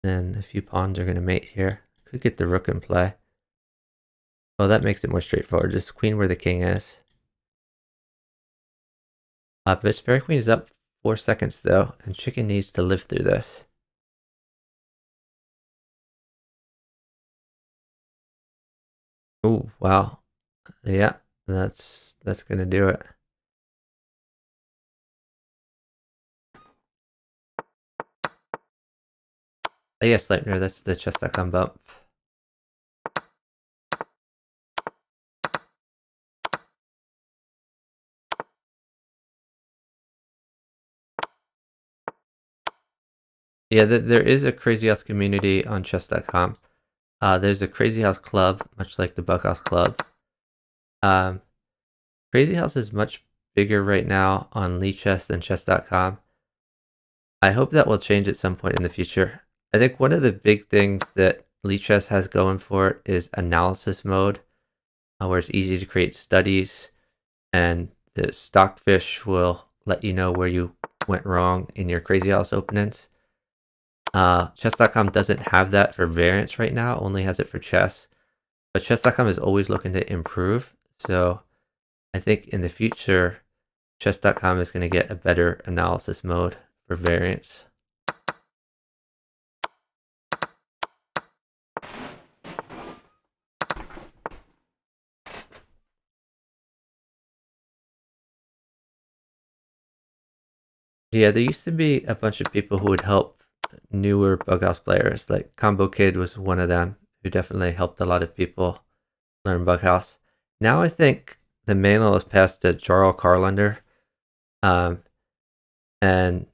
Then a few pawns are going to mate here. Could get the rook in play. Well, that makes it more straightforward. Just queen where the king is. But his fairy queen is up 4 seconds, though, and chicken needs to live through this. Oh, wow. Yeah, that's gonna do it. Oh, yeah, Sleipnir, that's the chess.com bump. Yeah, there is a Crazy House community on chess.com. There's a Crazy House club, much like the Bughouse club. Crazy House is much bigger right now on Lichess than chess.com. I hope that will change at some point in the future. I think one of the big things that Lichess has going for it is analysis mode, where it's easy to create studies, and the Stockfish will let you know where you went wrong in your Crazy House openings. Chess.com doesn't have that for variants right now, only has it for chess. But chess.com is always looking to improve, so I think in the future, chess.com is going to get a better analysis mode for variants. Yeah, there used to be a bunch of people who would help newer Bughouse players. Like Combo Kid was one of them, who definitely helped a lot of people learn Bughouse. Now I think the mantle is passed to Jarl Carlander, um, and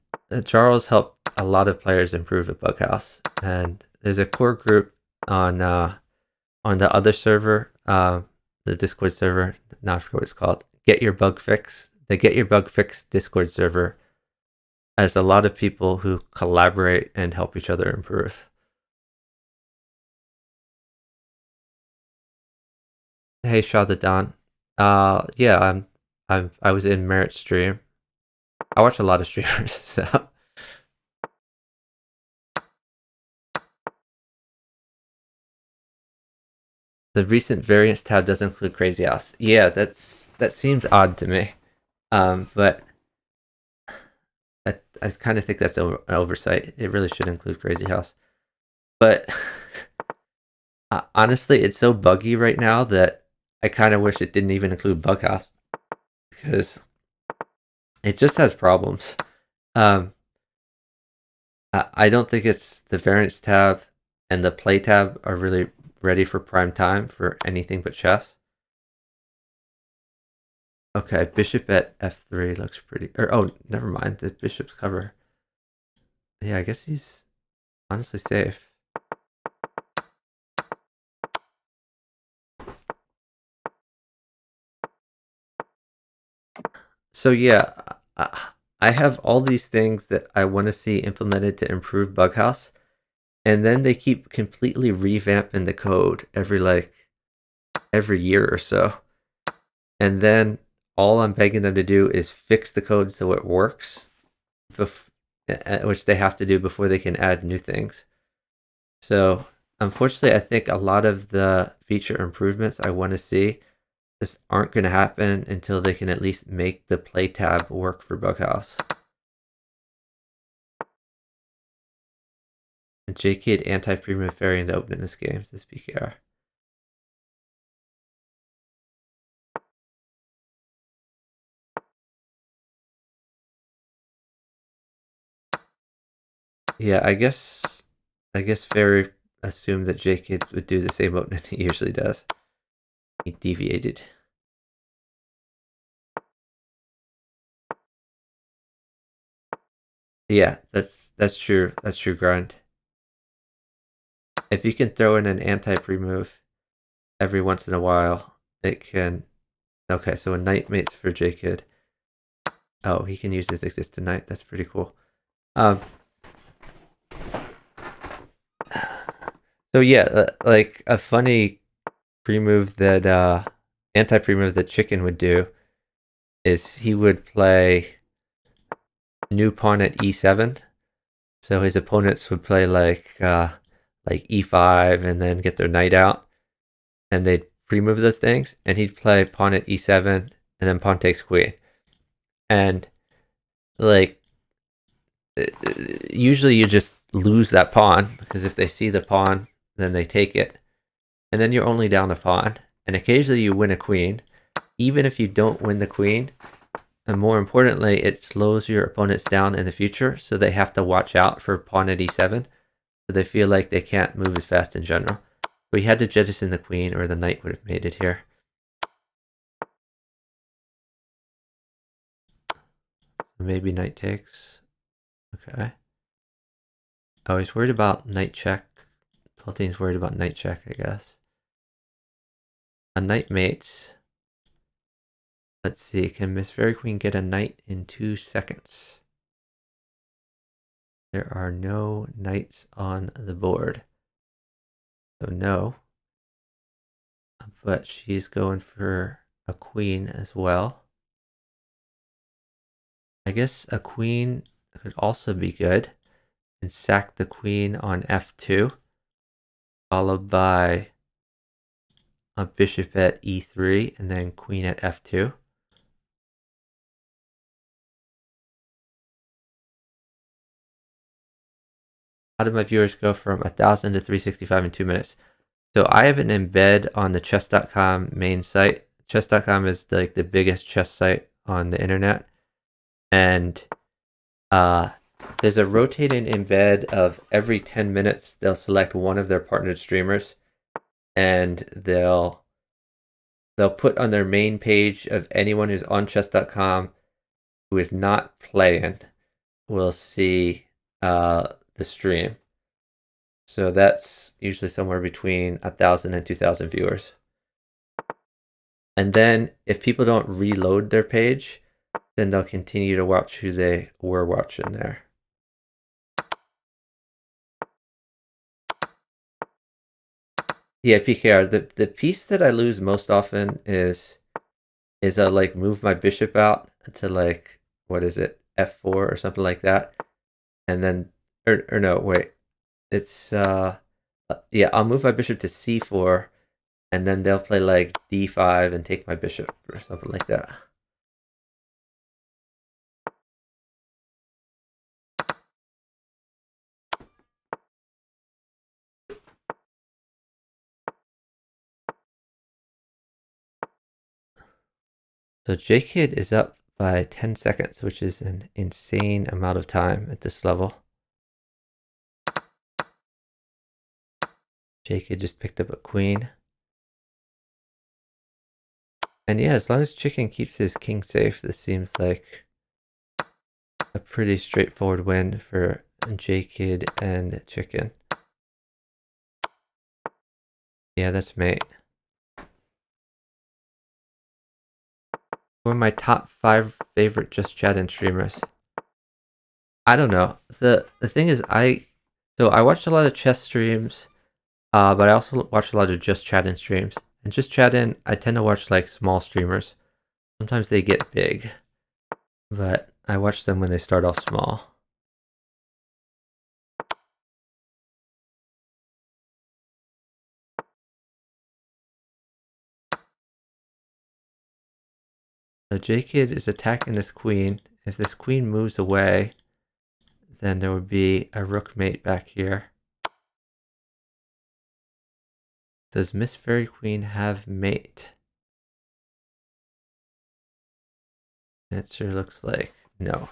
Charles helped a lot of players improve at Bughouse. And there's a core group on the other server, the Discord server. Now I forget what it's called. Get Your Bug Fix. The Get Your Bug Fix Discord server has a lot of people who collaborate and help each other improve. Hey, Shah the Don. Yeah, I was in Merit's stream. I watch a lot of streamers, so. The recent variants tab doesn't include Crazy House. Yeah, that seems odd to me. But I kind of think that's an oversight. It really should include Crazy House. But honestly, it's so buggy right now that I kind of wish it didn't even include Bughouse, because it just has problems. I don't think it's the variants tab and the play tab are really ready for prime time for anything but chess. Okay, bishop at f3 looks pretty. Or oh, never mind. The bishop's cover. Yeah, I guess he's honestly safe. So yeah, I have all these things that I want to see implemented to improve Bughouse, and then they keep completely revamping the code every year or so. And then all I'm begging them to do is fix the code so it works, which they have to do before they can add new things. So unfortunately, I think a lot of the feature improvements I want to see just aren't going to happen until they can at least make the play tab work for Bughouse. And JK anti-premium fairy in the open in this game, this PKR. Yeah, I guess Fairy assumed that JK would do the same opening he usually does. He deviated. Yeah, that's true. That's true grind. If you can throw in an anti-pre move every once in a while, it can Okay, so a knight mates for J-Kid. Oh, he can use his existing knight. That's pretty cool. Um, so yeah, like a funny pre-move that anti-pre-move that Chicken would do is he would play new pawn at e7. So his opponents would play like e5 and then get their knight out, and they'd pre-move those things, and he'd play pawn at e7 and then pawn takes queen. And like usually you just lose that pawn because if they see the pawn, then they take it, and then you're only down a pawn. And occasionally you win a queen, even if you don't win the queen. And more importantly, it slows your opponents down in the future, so they have to watch out for pawn at e7. So they feel like they can't move as fast in general. We had to jettison the queen, or the knight would have made it here. Maybe knight takes. Okay. Oh, he's worried about knight check. Palatine's worried about knight check, I guess. A knight mates. Let's see, can Miss Fairy Queen get a knight in 2 seconds? There are no knights on the board. So no. But she's going for a queen as well. I guess a queen could also be good. And sack the queen on f2. Followed by a bishop at e3 and then queen at f2. How did my viewers go from 1,000 to 365 in 2 minutes? So I have an embed on the chess.com main site. Chess.com is like the biggest chess site on the internet. And there's a rotating embed of every 10 minutes, they'll select one of their partnered streamers and they'll put on their main page of anyone who's on chess.com who is not playing will see the stream. So that's usually somewhere between 1,000 and 2,000 viewers. And then if people don't reload their page, then they'll continue to watch who they were watching there. Yeah, PKR. The piece that I lose most often is I like move my bishop out to like, what is it, f4 or something like that, and then or no, wait, it's yeah, I'll move my bishop to c4, and then they'll play like d5 and take my bishop or something like that. So J-Kid is up by 10 seconds, which is an insane amount of time at this level. J-Kid just picked up a queen. And yeah, as long as Chicken keeps his king safe, this seems like a pretty straightforward win for J-Kid and Chicken. Yeah, that's mate. Who are my top 5 favorite Just Chatting streamers? I don't know. The thing is, I watched a lot of chess streams, but I also watched a lot of Just Chatting streams. And Just Chatting, I tend to watch like small streamers. Sometimes they get big, but I watch them when they start off small. So J-Kid is attacking this queen. If this queen moves away, then there would be a rook mate back here. Does Miss Fairy Queen have mate? It sure looks like no.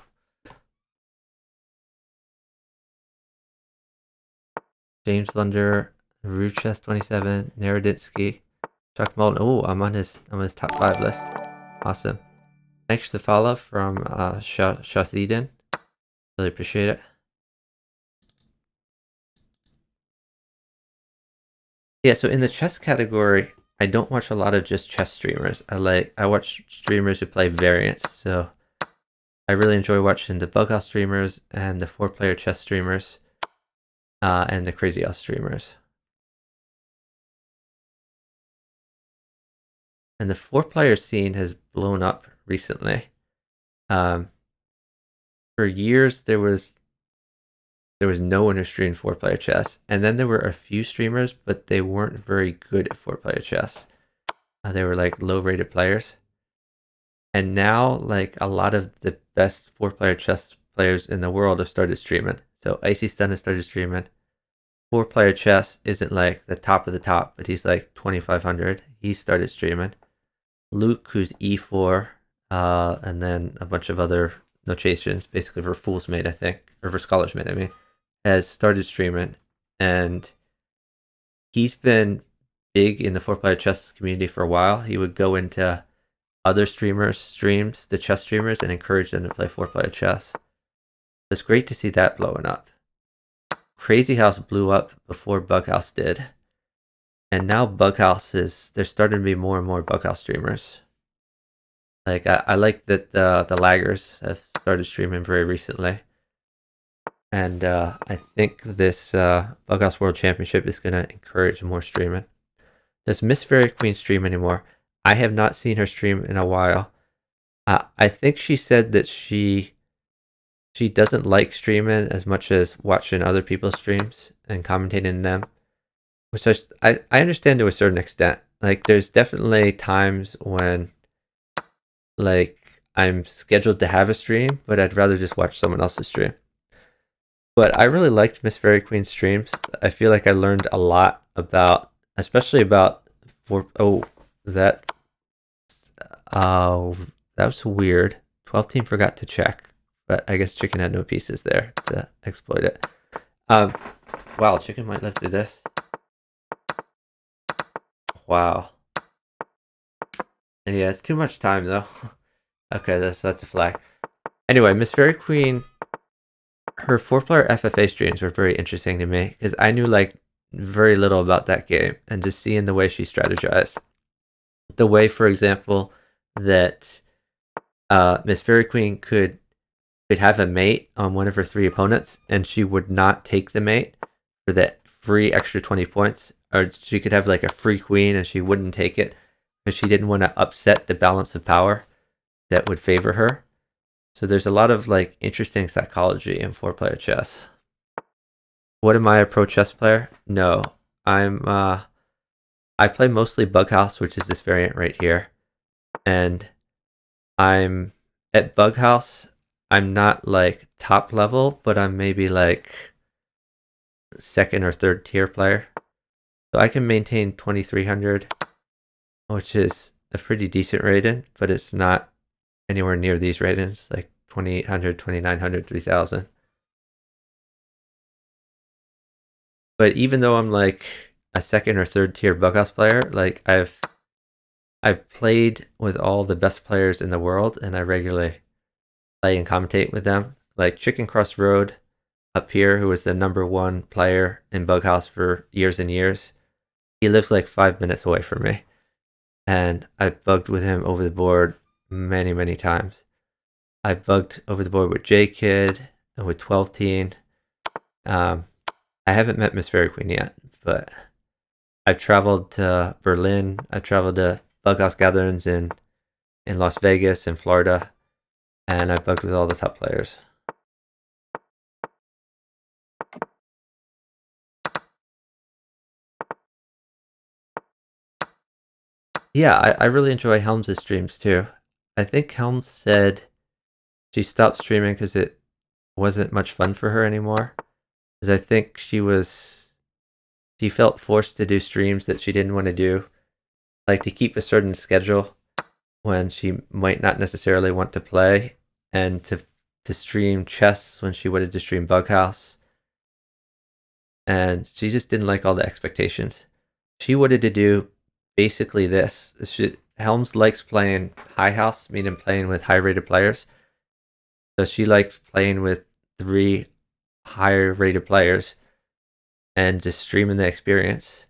James Blunder, Ruchess 27, Naroditsky, Chuck Malton. Oh, I'm on his top 5 list. Awesome. Thanks for the follow from Shathidin. Really appreciate it. Yeah, so in the chess category, I don't watch a lot of just chess streamers. I watch streamers who play variants. So I really enjoy watching the bughouse streamers and the 4-player chess streamers, and the crazy house streamers. And the 4-player scene has blown up recently. Um, for years there was no one who streamed 4-player chess, and then there were a few streamers, but they weren't very good at 4-player chess. They were like low-rated players. And now, like, a lot of the best 4-player chess players in the world have started streaming. So Icy Stun has started streaming. 4-player chess isn't like the top of the top, but he's like 2,500. He started streaming. Luke, who's E4, and then a bunch of other notations, basically for Fool's Mate, I think, or for Scholar's Mate, I mean, has started streaming. And he's been big in the 4-player chess community for a while. He would go into other streamers' streams, the chess streamers, and encourage them to play 4-player chess. It's great to see that blowing up. Crazy House blew up before Bughouse did. And now there's starting to be more and more Bughouse streamers. Like, I like that the laggers have started streaming very recently. And I think this Bughouse World Championship is going to encourage more streaming. Does Miss Fairy Queen stream anymore? I have not seen her stream in a while. I think she said that she doesn't like streaming as much as watching other people's streams and commentating them, which I understand to a certain extent. Like, there's definitely times when, like, I'm scheduled to have a stream, but I'd rather just watch someone else's stream. But I really liked Miss Fairy Queen's streams. I feel like I learned a lot about, especially about that that was weird. 12 team forgot to check, but I guess Chicken had no pieces there to exploit it. Wow, Chicken might live through this. Wow. Yeah, it's too much time though. Okay, that's a flag. Anyway, Miss Fairy Queen, her 4-player FFA streams were very interesting to me because I knew like very little about that game, and just seeing the way she strategized. The way, for example, that Miss Fairy Queen could have a mate on one of her 3 opponents, and she would not take the mate for that free extra 20 points. Or she could have like a free queen and she wouldn't take it because she didn't want to upset the balance of power that would favor her. So there's a lot of like interesting psychology in 4-player chess. What am I, a pro chess player? No, I play mostly Bughouse, which is this variant right here, and I'm at Bughouse. I'm not like top level, but I'm maybe like second or third tier player. So I can maintain 2,300, which is a pretty decent rating, but it's not anywhere near these ratings, like 2,800, 2,900, 3,000. But even though I'm like a second or third tier Bughouse player, like I've played with all the best players in the world, and I regularly play and commentate with them. Like Chicken Cross Road up here, who was the #1 player in Bughouse for years and years. He lives like 5 minutes away from me, and I've bugged with him over the board many, many times. I've bugged over the board with J Kid and with 12 Teen. I haven't met Miss Fairy Queen yet, but I've traveled to Berlin. I've traveled to Bughouse gatherings in Las Vegas and Florida, and I've bugged with all the top players. Yeah, I really enjoy Helms' streams too. I think Helms said she stopped streaming because it wasn't much fun for her anymore. Because I think she felt forced to do streams that she didn't want to do, like to keep a certain schedule when she might not necessarily want to play, and to stream chess when she wanted to stream Bughouse. And she just didn't like all the expectations. She wanted to do basically this. Helms likes playing high house, meaning playing with high rated players. So she likes playing with 3 higher rated players and just streaming the experience.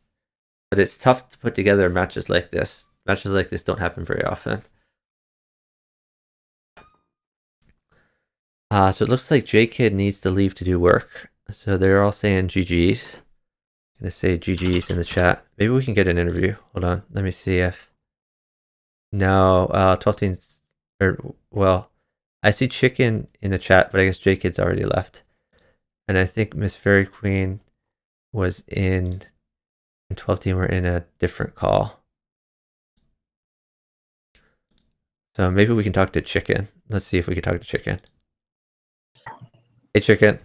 but it's tough to put together matches like this. Matches like this don't happen very often. So it looks like J-Kid needs to leave to do work. So they're all saying GG's. I'm gonna say GG's in the chat. Maybe we can get an interview. Hold on. Let me see if no 12 teams or well, I see Chicken in the chat, but I guess J-Kid's already left. And I think Miss Fairy Queen was in 12 team were in a different call. So maybe we can talk to Chicken. Let's see if we can talk to Chicken. Hey, Chicken.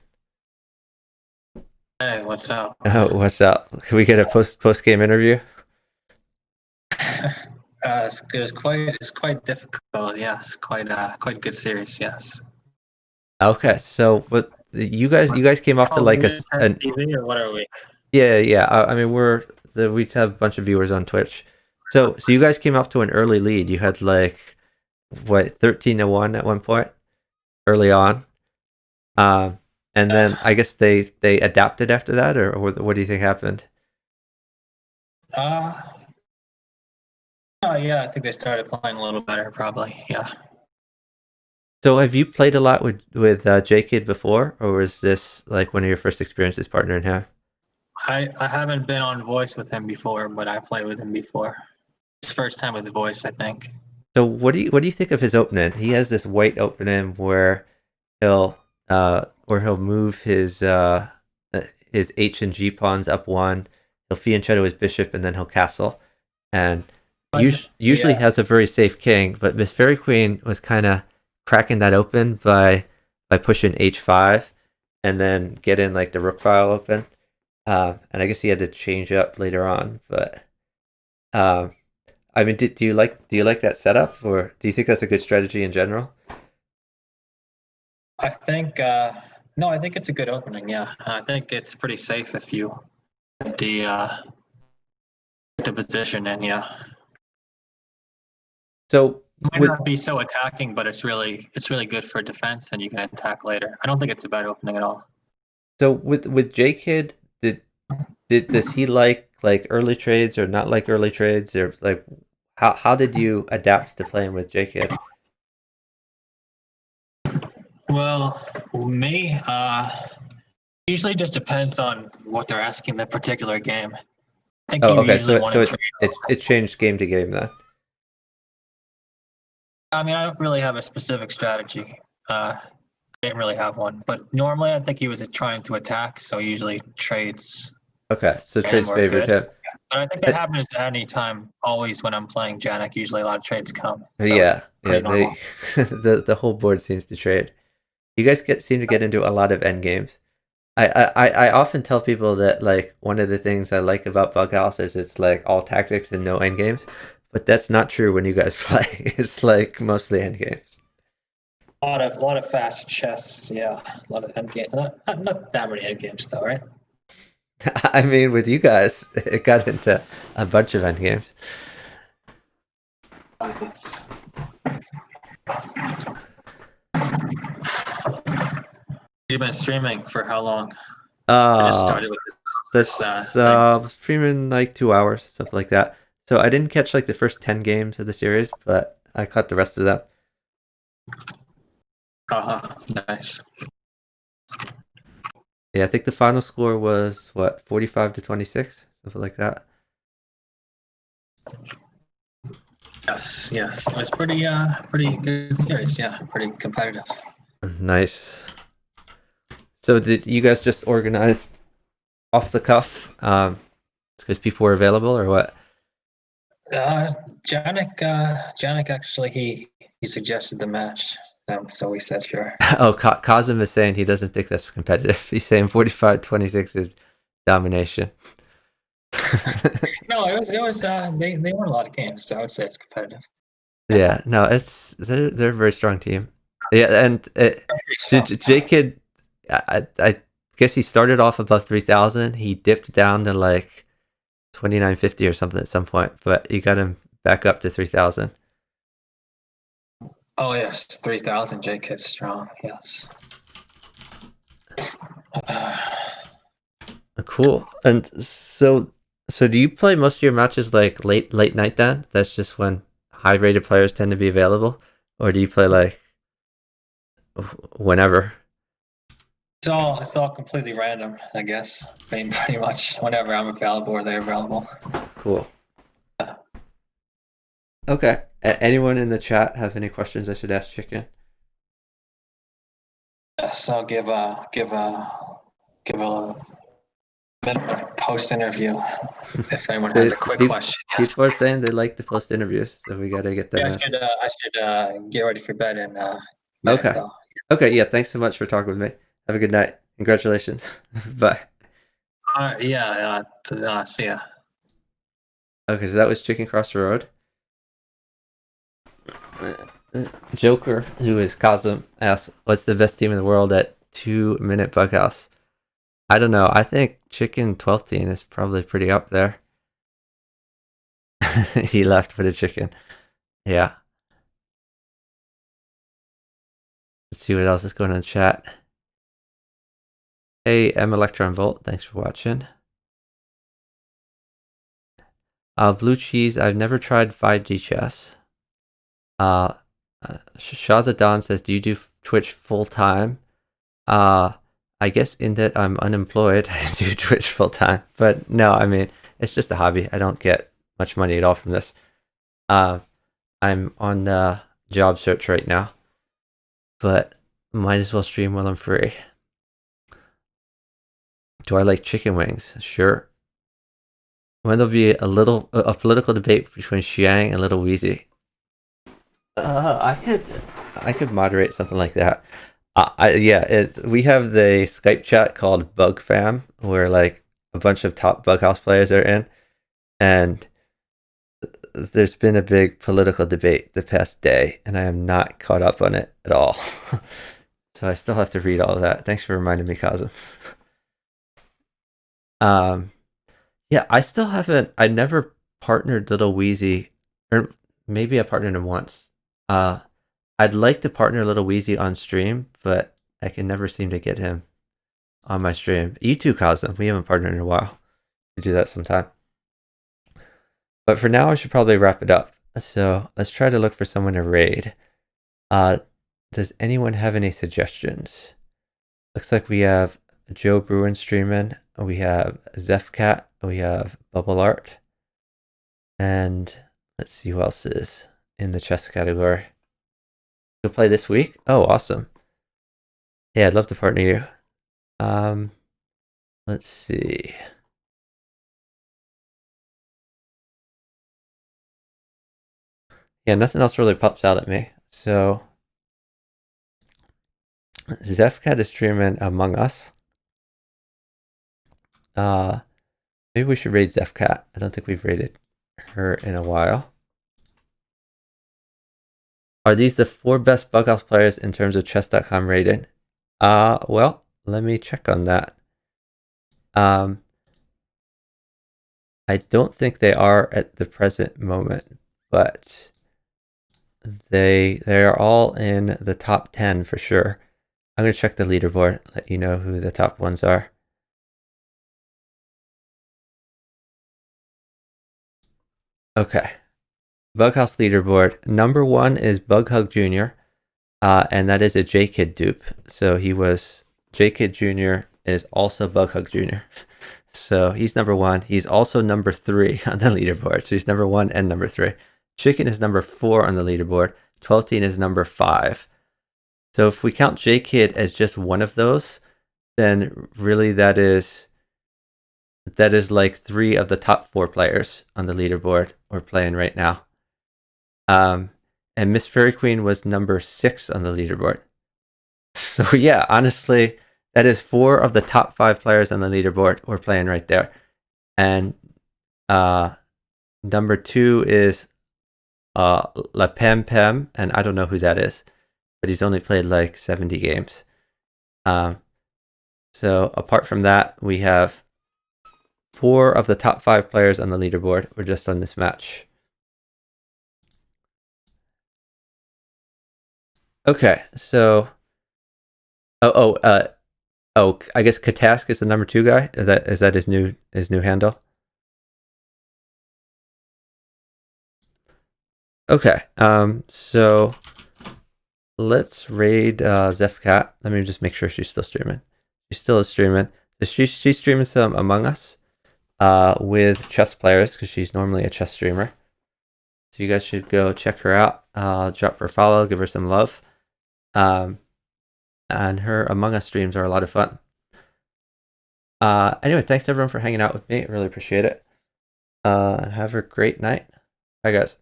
Hey, what's up? Oh, what's up? Can we get a post game interview? It's quite difficult. Yes, quite good series. Yes. Okay, so but you guys came off to Oh, like an TV or what are we? yeah. I mean we have a bunch of viewers on Twitch. So you guys came off to an early lead. You had like what 13-1 at one point early on. Um, and then I guess they adapted after that, or what do you think happened? Uh, oh yeah, I think they started playing a little better, probably. Yeah. So have you played a lot with J-Kid before, or was this like one of your first experiences partnering him? I haven't been on voice with him before, but I played with him before. His first time with the voice, I think. So what do you think of his opening? He has this white opening where he'll move his H and G pawns up one. He'll fianchetto his bishop and then he'll castle, and usually Yeah. has a very safe king. But Miss Fairy Queen was kind of cracking that open by pushing H5 and then getting like the rook file open. And I guess he had to change up later on, but um, I mean, do you like that setup, or do you think that's a good strategy in general? I think no, I think it's a good opening. Yeah, I think it's pretty safe if you get the position in. Yeah. So Might with not be so attacking, but it's really good for defense, and you can attack later. I don't think it's a bad opening at all. with J Kid, does he like early trades or not like early trades, or like how did you adapt to playing with J Kid? Well, me, usually just depends on what they're asking the particular game. I think Oh, you okay. usually So want so to it trade. it changed game to game then. I mean, I don't really have a specific strategy. I didn't really have one, but normally I think he was trying to attack, so usually trades Okay, so him trades were favored good. him. But I think that happens at any time. Always when I'm playing Janek, usually a lot of trades come, so Yeah, it's yeah. pretty They normal. the whole board seems to trade. You guys seem to get into a lot of end games. I often tell people that like one of the things I like about Bughouse is it's like all tactics and no end games, but that's not true when you guys play. It's like mostly end games. A lot of fast chess. Yeah, a lot of end game. Not that many end games though, right? I mean, with you guys, it got into a bunch of end games. You've been streaming for how long? I just Uh started with this this thing. streaming like 2 hours, something like that. So I didn't catch like the first 10 games of the series, but I caught the rest of them. Nice. Yeah, I think the final score was what 45-26, something like that. Yes. It was pretty good series. Yeah, pretty competitive. Nice. So did you guys just organize off the cuff because people were available or what? Uh, Janik actually he suggested the match, so we said sure. Oh, Kazim is saying he doesn't think that's competitive. He's saying 45-26 is domination. No, it was they won a lot of games, so I would say it's competitive. Yeah, no, they're a very strong team. Yeah, and Pretty strong. J-Kid, I guess he started off above 3,000. He dipped down to like 2,950 or something at some point, but you got him back up to 3,000. Oh yes, 3,000 J Kid's strong. Yes. Cool. And So do you play most of your matches like late night then? That's just when high rated players tend to be available, or do you play like whenever? It's all completely random, I guess. Pretty much whenever I'm available or they're available. Cool. Okay. Anyone in the chat have any questions I should ask Chicken? So give a minute post interview if anyone has The a quick people question. Yes. people are saying they like the post interviews, so we got to get them Yeah, in. I should get ready for bed in a minute Okay. though. Okay. Yeah. Thanks so much for talking with me. Have a good night. Congratulations. Bye. Yeah. See ya. Okay. So that was Chicken Cross the Road. Joker, who is Cosm, asks, "What's the best team in the world at 2 minute bughouse?" I don't know. I think Chicken 12th team is probably pretty up there. He left for the chicken. Yeah. Let's see what else is going on in the chat. Hey, M Electron Volt, thanks for watching. Blue Cheese, I've never tried 5G chess. Shazadon says, do you do Twitch full time? I guess in that I'm unemployed, I do Twitch full time. But no, I mean, it's just a hobby. I don't get much money at all from this. I'm on the job search right now, but might as well stream while I'm free. Do I like chicken wings? Sure. When there'll be a political debate between Xiang and Little Wheezy. I could moderate something like that. Yeah, we have the Skype chat called Bug Fam, where like a bunch of top Bughouse players are in, and there's been a big political debate the past day, and I am not caught up on it at all. So I still have to read all of that. Thanks for reminding me, Kazum. um, yeah, I still haven't. I never partnered Little Wheezy, or maybe I partnered him once. Uh, I'd like to partner Little Wheezy on stream, but I can never seem to get him on my stream. You too, Kazum. We haven't partnered in a while. We do that sometime. But for now, I should probably wrap it up. So let's try to look for someone to raid. Uh, does anyone have any suggestions? Looks like we have Joe Bruin streaming. We have Zephcat. We have Bubble Art. And let's see who else is in the chess category. You'll play this week? Oh, awesome. Yeah, I'd love to partner you. Let's see. Yeah, nothing else really pops out at me. So Zephcat is streaming Among Us. Maybe we should raid Zephcat. I don't think we've raided her in a while. Are these the 4 best Bughouse players in terms of chess.com rating? Well, let me check on that. I don't think they are at the present moment, but they are all in the top 10 for sure. I'm gonna check the leaderboard, let you know who the top ones are. Okay. Bughouse leaderboard. Number 1 is Bughug Jr., and that is a J-Kid dupe. So J-Kid Jr. is also Bughug Jr. So he's number 1. He's also number 3 on the leaderboard. So he's number 1 and number 3. Chicken is number 4 on the leaderboard. 12 Teen is number 5. So if we count J-Kid as just one of those, then really that is like 3 of the top 4 players on the leaderboard we're playing right now. And Miss Fairy Queen was number 6 on the leaderboard. So yeah, honestly, that is 4 of the top 5 players on the leaderboard we're playing right there. And number 2 is La Pem Pem, and I don't know who that is, but he's only played like 70 games. So apart from that, we have 4 of the top 5 players on the leaderboard were just on this match. Okay, so I guess Katask is the number 2 guy. Is that his new handle? Okay. So let's raid Zefcat. Let me just make sure she's still streaming. She still is streaming. So she's streaming some Among Us with chess players because she's normally a chess streamer. So you guys should go check her out. Drop her a follow, give her some love. Um, and her Among Us streams are a lot of fun. Anyway, thanks everyone for hanging out with me. I really appreciate it. Have a great night. Bye, guys.